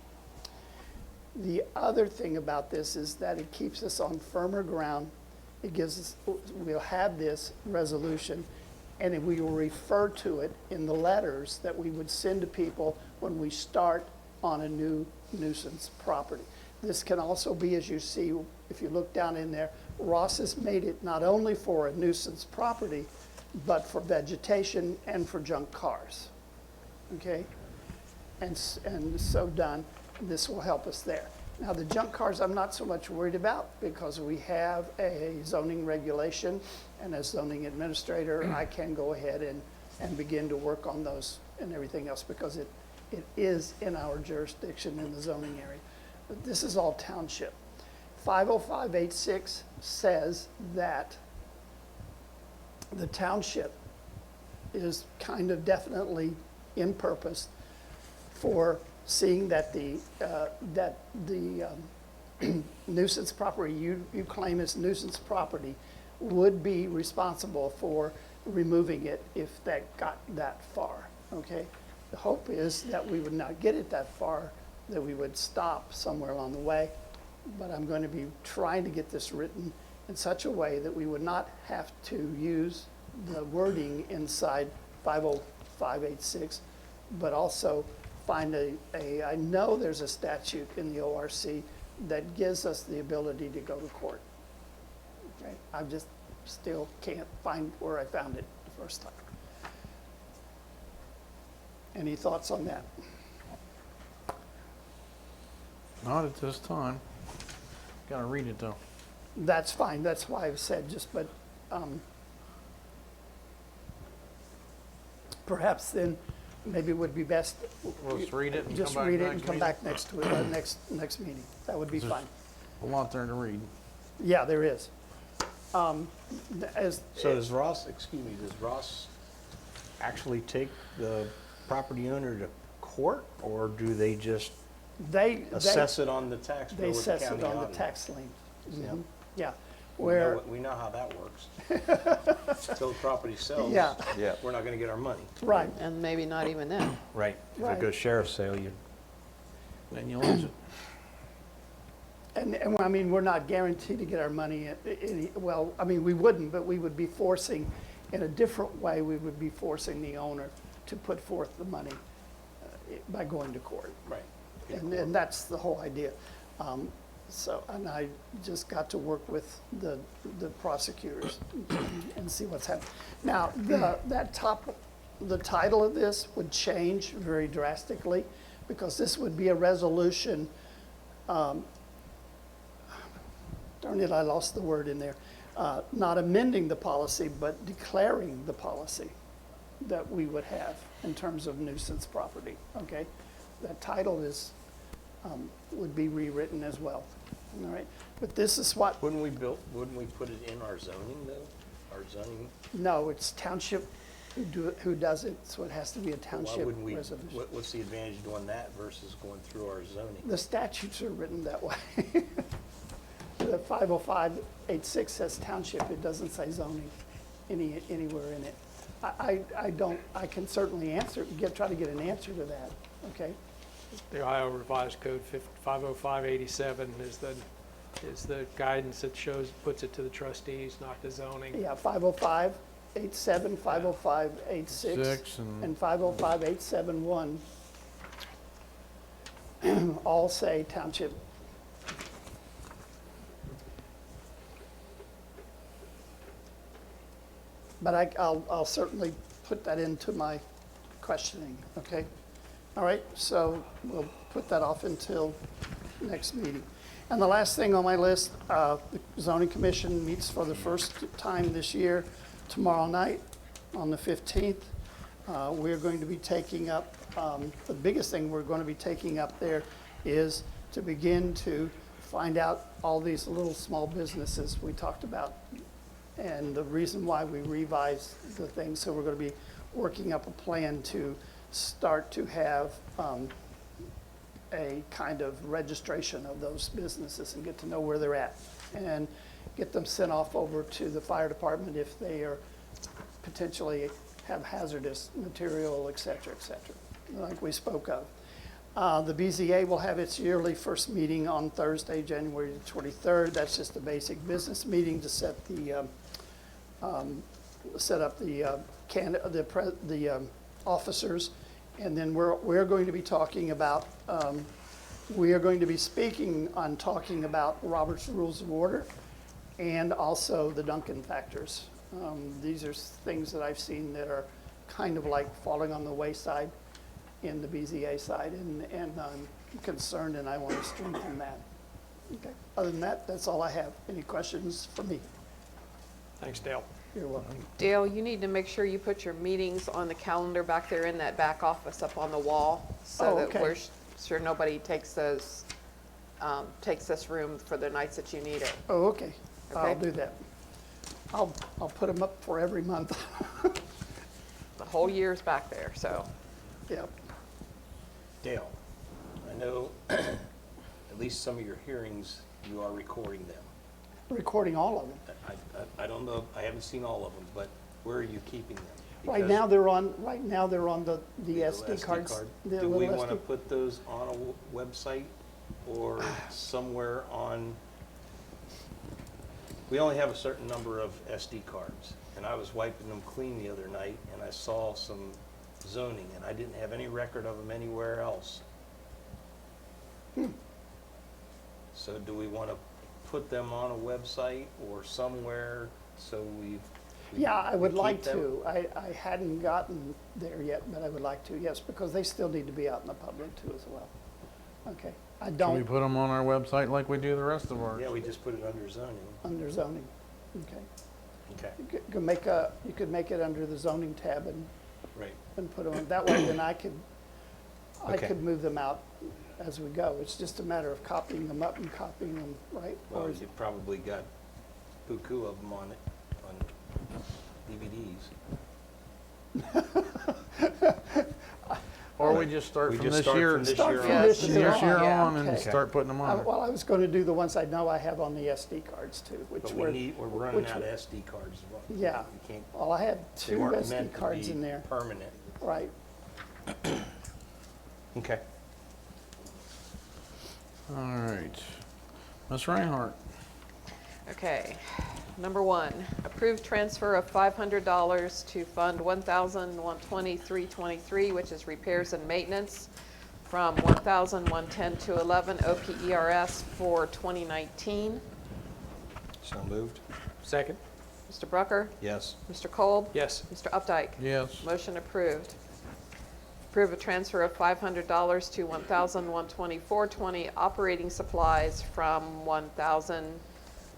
The other thing about this is that it keeps us on firmer ground. It gives us, we'll have this resolution, and we will refer to it in the letters that we would send to people when we start on a new nuisance property. This can also be, as you see, if you look down in there, Ross has made it not only for a nuisance property, but for vegetation and for junk cars, okay? And so done, this will help us there. Now, the junk cars, I'm not so much worried about because we have a zoning regulation, and as zoning administrator, I can go ahead and begin to work on those and everything else because it is in our jurisdiction in the zoning area. But this is all township. 50586 says that the township is kind of definitely in purpose for seeing that the nuisance property you claim as nuisance property would be responsible for removing it if that got that far, okay? The hope is that we would not get it that far, that we would stop somewhere along the way, but I'm going to be trying to get this written in such a way that we would not have to use the wording inside 50586, but also find I know there's a statute in the ORC that gives us the ability to go to court. Okay, I just still can't find where I found it the first time. Any thoughts on that? Not at this time. Gotta read it though. That's fine, that's why I said but perhaps then maybe it would be best. We'll just read it and just come back read it next and come meeting? back next meeting. That would be There's fine. A lot there to read. Yeah, there is. So does Ross actually take the property owner to court, or do they just assess it on the tax bill They with the assess it county on the auditor? tax lien. Yeah. Mhm. Yeah, We where, know, we know how that works. Until the property sells, yeah, Yeah. we're not gonna get our money. right. And maybe not even then. Right. If Right. it goes sheriff's sale, Then you lose it. And I mean, we're not guaranteed to get our money, well, I mean, we wouldn't, but we would be forcing, in a different way, we would be forcing the owner to put forth the money by going to court. right. And that's the whole idea. So, and I just got to work with the prosecutors and see what's happening. Now, the title of this would change very drastically, because this would be a resolution, darn it, I lost the word in there, not amending the policy, but declaring the policy that we would have in terms of nuisance property, okay? That title is, would be rewritten as well, all right? But this is what, Wouldn't we put it in our zoning though? Our zoning, no, it's township who does it, so it has to be a why township wouldn't we, resolution. what's the advantage of doing that versus going through our zoning? The statutes are written that way. The 50586 says township, it doesn't say zoning anywhere in it. I can certainly try to get an answer to that, okay? The Ohio Revised Code 50587 is the guidance that puts it to the trustees, not the zoning. Yeah, 50587, 50586, and 505871 all say township. But I'll certainly put that into my questioning, okay? All right, so we'll put that off until next meeting. And the last thing on my list, the zoning commission meets for the first time this year, tomorrow night on the 15th. We're going to be taking up, the biggest thing we're going to be taking up there is to begin to find out all these little small businesses we talked about and the reason why we revised the thing. So we're going to be working up a plan to start to have a kind of registration of those businesses and get to know where they're at and get them sent off over to the fire department if they are potentially have hazardous material, et cetera, like we spoke of. The BZA will have its yearly first meeting on Thursday, January the 23rd. That's just a basic business meeting to set up the officers. And then we're going to be talking about, we are going to be speaking on talking about Robert's Rules of Order and also the Duncan factors. These are things that I've seen that are kind of like falling on the wayside in the BZA side, and I'm concerned and I want to strengthen that. Okay. Other than that, that's all I have. Any questions for me? Thanks, Dale. You're welcome. Dale, you need to make sure you put your meetings on the calendar back there in that back office up on the wall, so that okay. we're sure nobody takes this room for the nights that you need it. Oh, okay. I'll Okay. do that. I'll put them up for every month. The whole year's back there, so. Yep. Dale, I know at least some of your hearings, you are recording them. Recording all of them. I don't know, I haven't seen all of them, but where are you keeping them? Right Because now, they're on the the SD cards. card. The Do we little want to SD put those on a website or somewhere on? We only have a certain number of SD cards, and I was wiping them clean the other night, and I saw some zoning, and I didn't have any record of them anywhere else. So do we want to put them on a website or somewhere so we Yeah, I would keep like them? to. I hadn't gotten there yet, but I would like to, yes, because they still need to be out in the public too as well. Okay. I Can we don't put them on our website like we do the rest of ours? Yeah, we just put it under zoning. under zoning. Okay. Okay, You could make it under the zoning tab right. and put them, that way then I could Okay. move them out as we go. It's just a matter of copying them up and copying them, right? Well, Or is you've probably got buku of them on it, on DVDs. Or we just start We from just this start year, from this Start year from on. this from year this year Yeah. on and Okay. start putting them on. Well, I was going to do the ones I know I have on the SD cards too, which But were, we're running which out of were- SD cards. Yeah. You can't, well, I had they two weren't SD meant to cards be in there, permanent. right? Okay. All right. Ms. Reinhardt. Okay, number one, approved transfer of $500 to Fund 1,12323, which is repairs and maintenance, from 1,110 to 11 OPERS for 2019. So moved. Second. Mr. Brucker? Yes. Mr. Kolb? Yes. Mr. Updike? Yes. Motion approved. Approve a transfer of $500 to 1,124.20 operating supplies from 1,000,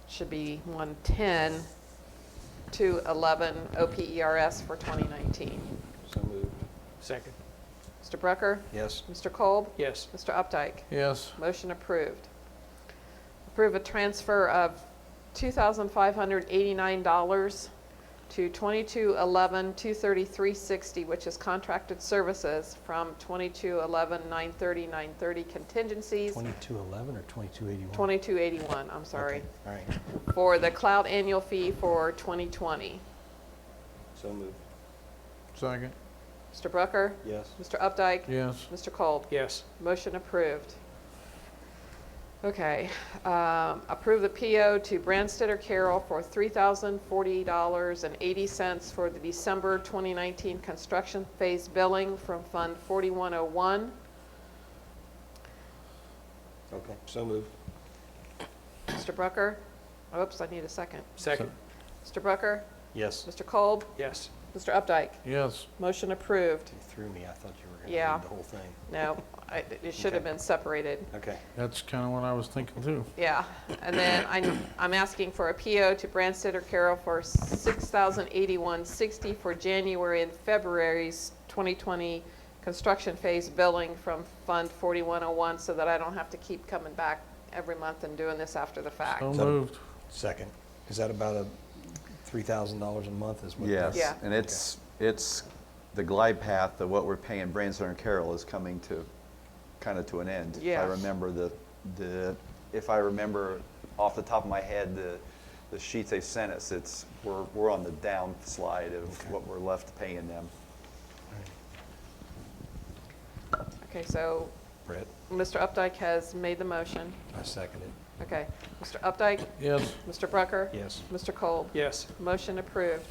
should be 110 to 11 OPERS for 2019. So moved. Second. Mr. Brucker? Yes. Mr. Kolb? Yes. Mr. Updike? Yes. Motion approved. Approve a transfer of $2,589 to 2211-23360, which is contracted services, from 2211-930-930 contingencies, 2211 or 2281? 2281, I'm sorry, Okay, all right. for the cloud annual fee for 2020. So moved. Second. Mr. Brucker? Yes. Mr. Updike? Yes. Mr. Kolb? Yes. Motion approved. Okay, approve the PO to Branstetter Carroll for $3,040.80 for the December 2019 construction phase billing from Fund 4101. Okay. So moved. Mr. Brucker? Oops, I need a second. Second. Mr. Brucker? Yes. Mr. Kolb? Yes. Mr. Updike? Yes. Motion approved. You threw me. I thought you were going to Yeah. read the whole thing. No, it should have Okay. been separated. Okay. That's kind of what I was thinking too. Yeah, and then I'm asking for a PO to Branstetter Carroll for $6,081.60 for January and February's 2020 construction phase billing from Fund 4101, so that I don't have to keep coming back every month and doing this after the fact. So that- moved. Second. Is that about $3,000 a month is what? Yes, Yeah. and it's the glide path of what we're paying Branstetter and Carroll is coming to, kind of to an end. Yeah. If I remember off the top of my head, the sheets they sent us, we're on the downslide of Okay. what we're left paying them. Okay, so Brett, Mr. Updike has made the motion. I second it. Okay, Mr. Updike? Yes. Mr. Brucker? Yes. Mr. Kolb? Yes. Motion approved.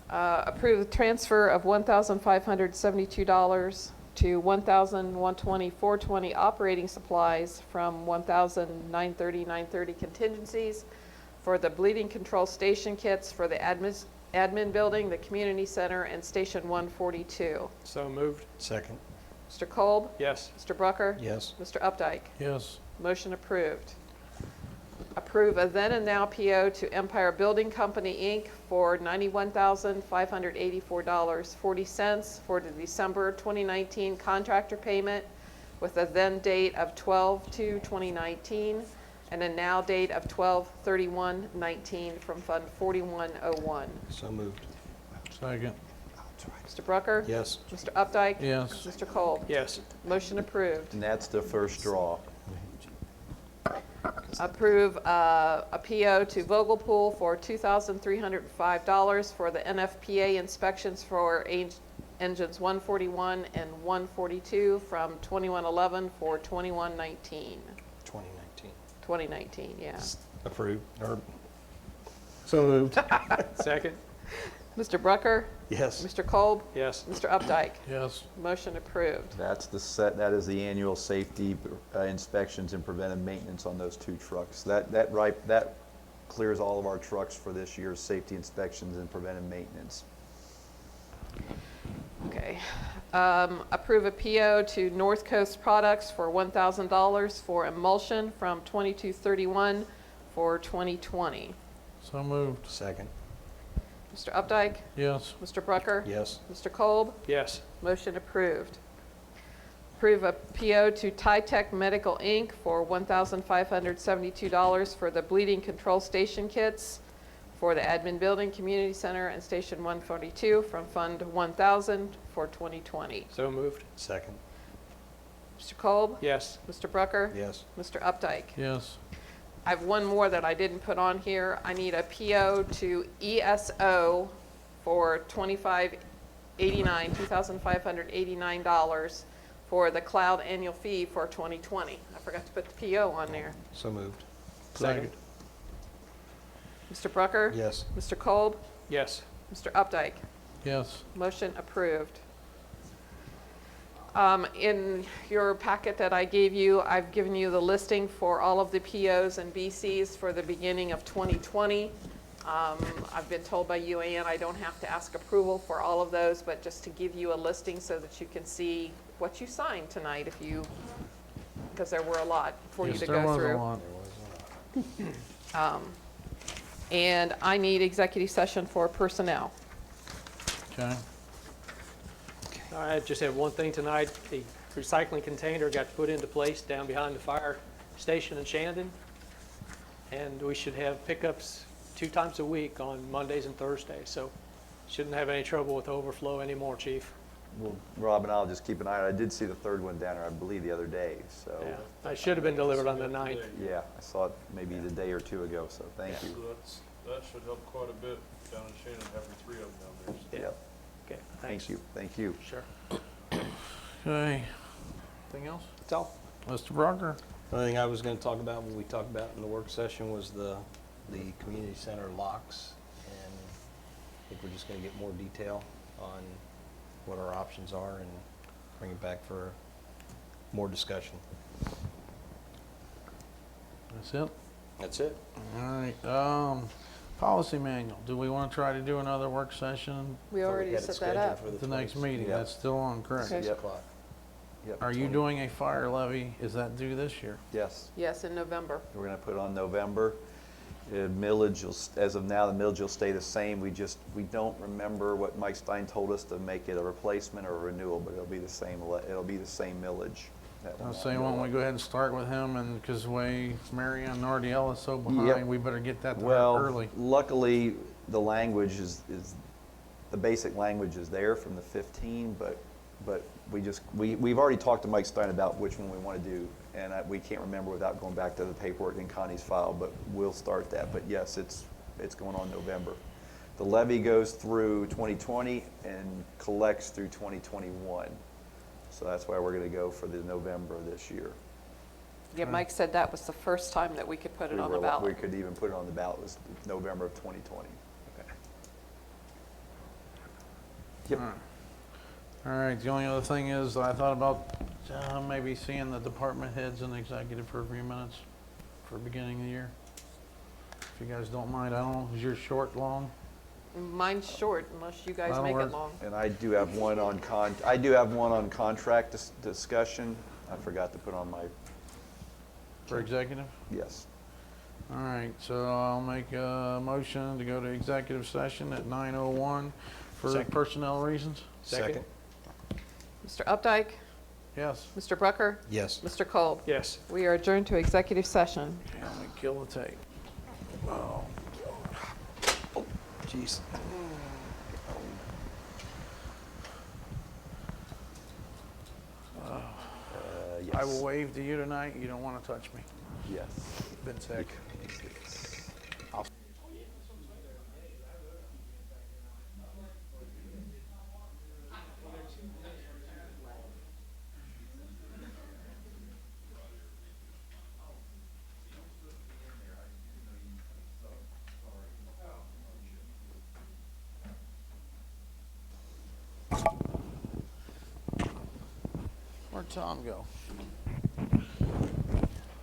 Approve the transfer of $1,572 to $1,124.20 operating supplies from $1,930 contingencies for the bleeding control station kits for the admin building, the community center, and Station 142. So moved. Second. Mr. Kolb? Yes. Mr. Brucker? Yes. Mr. Updike? Yes. Motion approved. Approve a then and now PO to Empire Building Company, Inc. for $91,584.40 for the December 2019 contractor payment with a then date of 12/2/2019 and a now date of 12/31/19 from Fund 4101. So moved. Second. Mr. Brucker? Yes. Mr. Updike? Yes. Mr. Kolb? Yes. Motion approved. And that's the first draw. Approve a PO to Vogelpool for $2,305 for the NFPA inspections for engines 141 and 142 from 2111 for 2119. 2019. 2019, yeah. Approved. Or so moved. Second. Mr. Brucker? Yes. Mr. Kolb? Yes. Mr. Updike? Yes. Motion approved. That is the annual safety inspections and preventive maintenance on those two trucks. That clears all of our trucks for this year's safety inspections and preventive maintenance. Okay. Approve a PO to North Coast Products for $1,000 for emulsion from 2231 for 2020. So moved. Second. Mr. Updike? Yes. Mr. Brucker? Yes. Mr. Kolb? Yes. Motion approved. Approve a PO to TyTech Medical, Inc. for $1,572 for the bleeding control station kits for the admin building, community center, and Station 142 from Fund 1000 for 2020. So moved. Second. Mr. Kolb? Yes. Mr. Brucker? Yes. Mr. Updike? Yes. I have one more that I didn't put on here. I need a PO to ESO for $2,589 for the cloud annual fee for 2020. I forgot to put the PO on there. So moved. Second. Mr. Brucker? Yes. Mr. Kolb? Yes. Mr. Updike? Yes. Motion approved. In your packet that I gave you, I've given you the listing for all of the POs and BCs for the beginning of 2020. I've been told by UAN I don't have to ask approval for all of those, but just to give you a listing so that you can see what you signed tonight if you, because there were a lot for you Yes, to there go was a through. lot. And I need executive session for personnel. Okay. I just have one thing tonight. The recycling container got put into place down behind the fire station in Shandon. And we should have pickups 2 times a week on Mondays and Thursdays. So shouldn't have any trouble with overflow anymore, Chief. Well, Rob and I'll just keep an eye on it. I did see the third one down there, I believe, the other day, so. Yeah, it should have been delivered on the 9th. Yeah, I saw it maybe the day or two ago, so thank you. So that should help quite a bit down in Shannon, having 3 of them down there. Yep, Okay, thank thanks. you, thank you. Sure. Okay. Anything else? That's all. Mr. Brucker? The only thing I was going to talk about, when we talked about in the work session, was the community center locks. And I think we're just going to get more detail on what our options are and bring it back for more discussion. That's it? That's it. All right. Policy manual. Do we want to try to do another work session We already set that up. at the next meeting? Yeah. That's still on, correct? Okay. 6 o'clock. Yep, Are you 20 doing a fire levy? Is that due this year? Yes, Yes, in November. we're gonna put it on November. Millage, as of now, the millage will stay the same. We don't remember what Mike Stein told us to make it a replacement or a renewal, but it'll be the same, millage. That I will was not saying, go why don't up. we go ahead and start with him, and because the way Marianne Nardiella is so Yep. behind, we better get that to her Well, early. luckily, the language is, the basic language is there from the 15, but we've already talked to Mike Stein about which one we want to do, and we can't remember without going back to the paperwork in Connie's file, but we'll start that. But yes, it's going on November. The levy goes through 2020 and collects through 2021. So that's why we're going to go for the November of this year. Yeah, Mike said that was the first time that we could put it on the We ballot. could even put it on the ballot, was November of 2020. Yep. All right, the only other thing is, I thought about maybe seeing the department heads and executive for a few minutes for beginning of the year. If you guys don't mind, I don't know, is yours short, long? Mine's short unless you guys That'll make it work. long. And I do have one on contract discussion. I forgot to put on my, For executive? yes. All right, so I'll make a motion to go to executive session at 9:01 for Second. personnel reasons. Second. Mr. Updike, Yes. Mr. Brucker, Yes. Mr. Kolb. Yes. We are adjourned to executive session. Okay, let me kill the tape. Oh, Jeez. Yes. I will wave to you tonight. You don't want to touch me. Yes. Been sick. Where'd Tom go?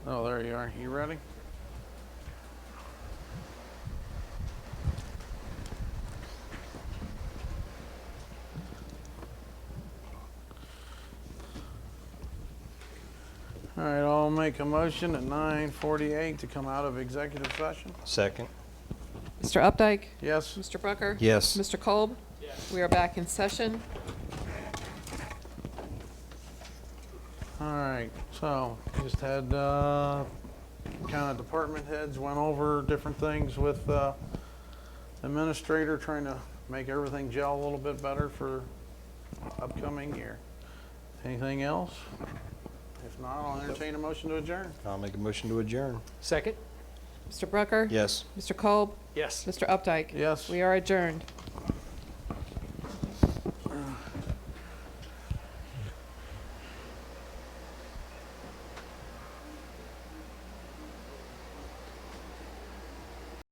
Oh, there you are. You ready? All right, I'll make a motion at 9:48 to come out of executive session. Second. Mr. Updike, Yes? Mr. Brucker. Yes. Mr. Kolb. We are back in session. All right, so just had kind of department heads went over different things with administrator, trying to make everything gel a little bit better for upcoming year. Anything else? If not, I'll entertain a motion to adjourn. I'll make a motion to adjourn. Second. Mr. Brucker. Yes. Mr. Kolb. Yes. Mr. Updike. Yes. We are adjourned.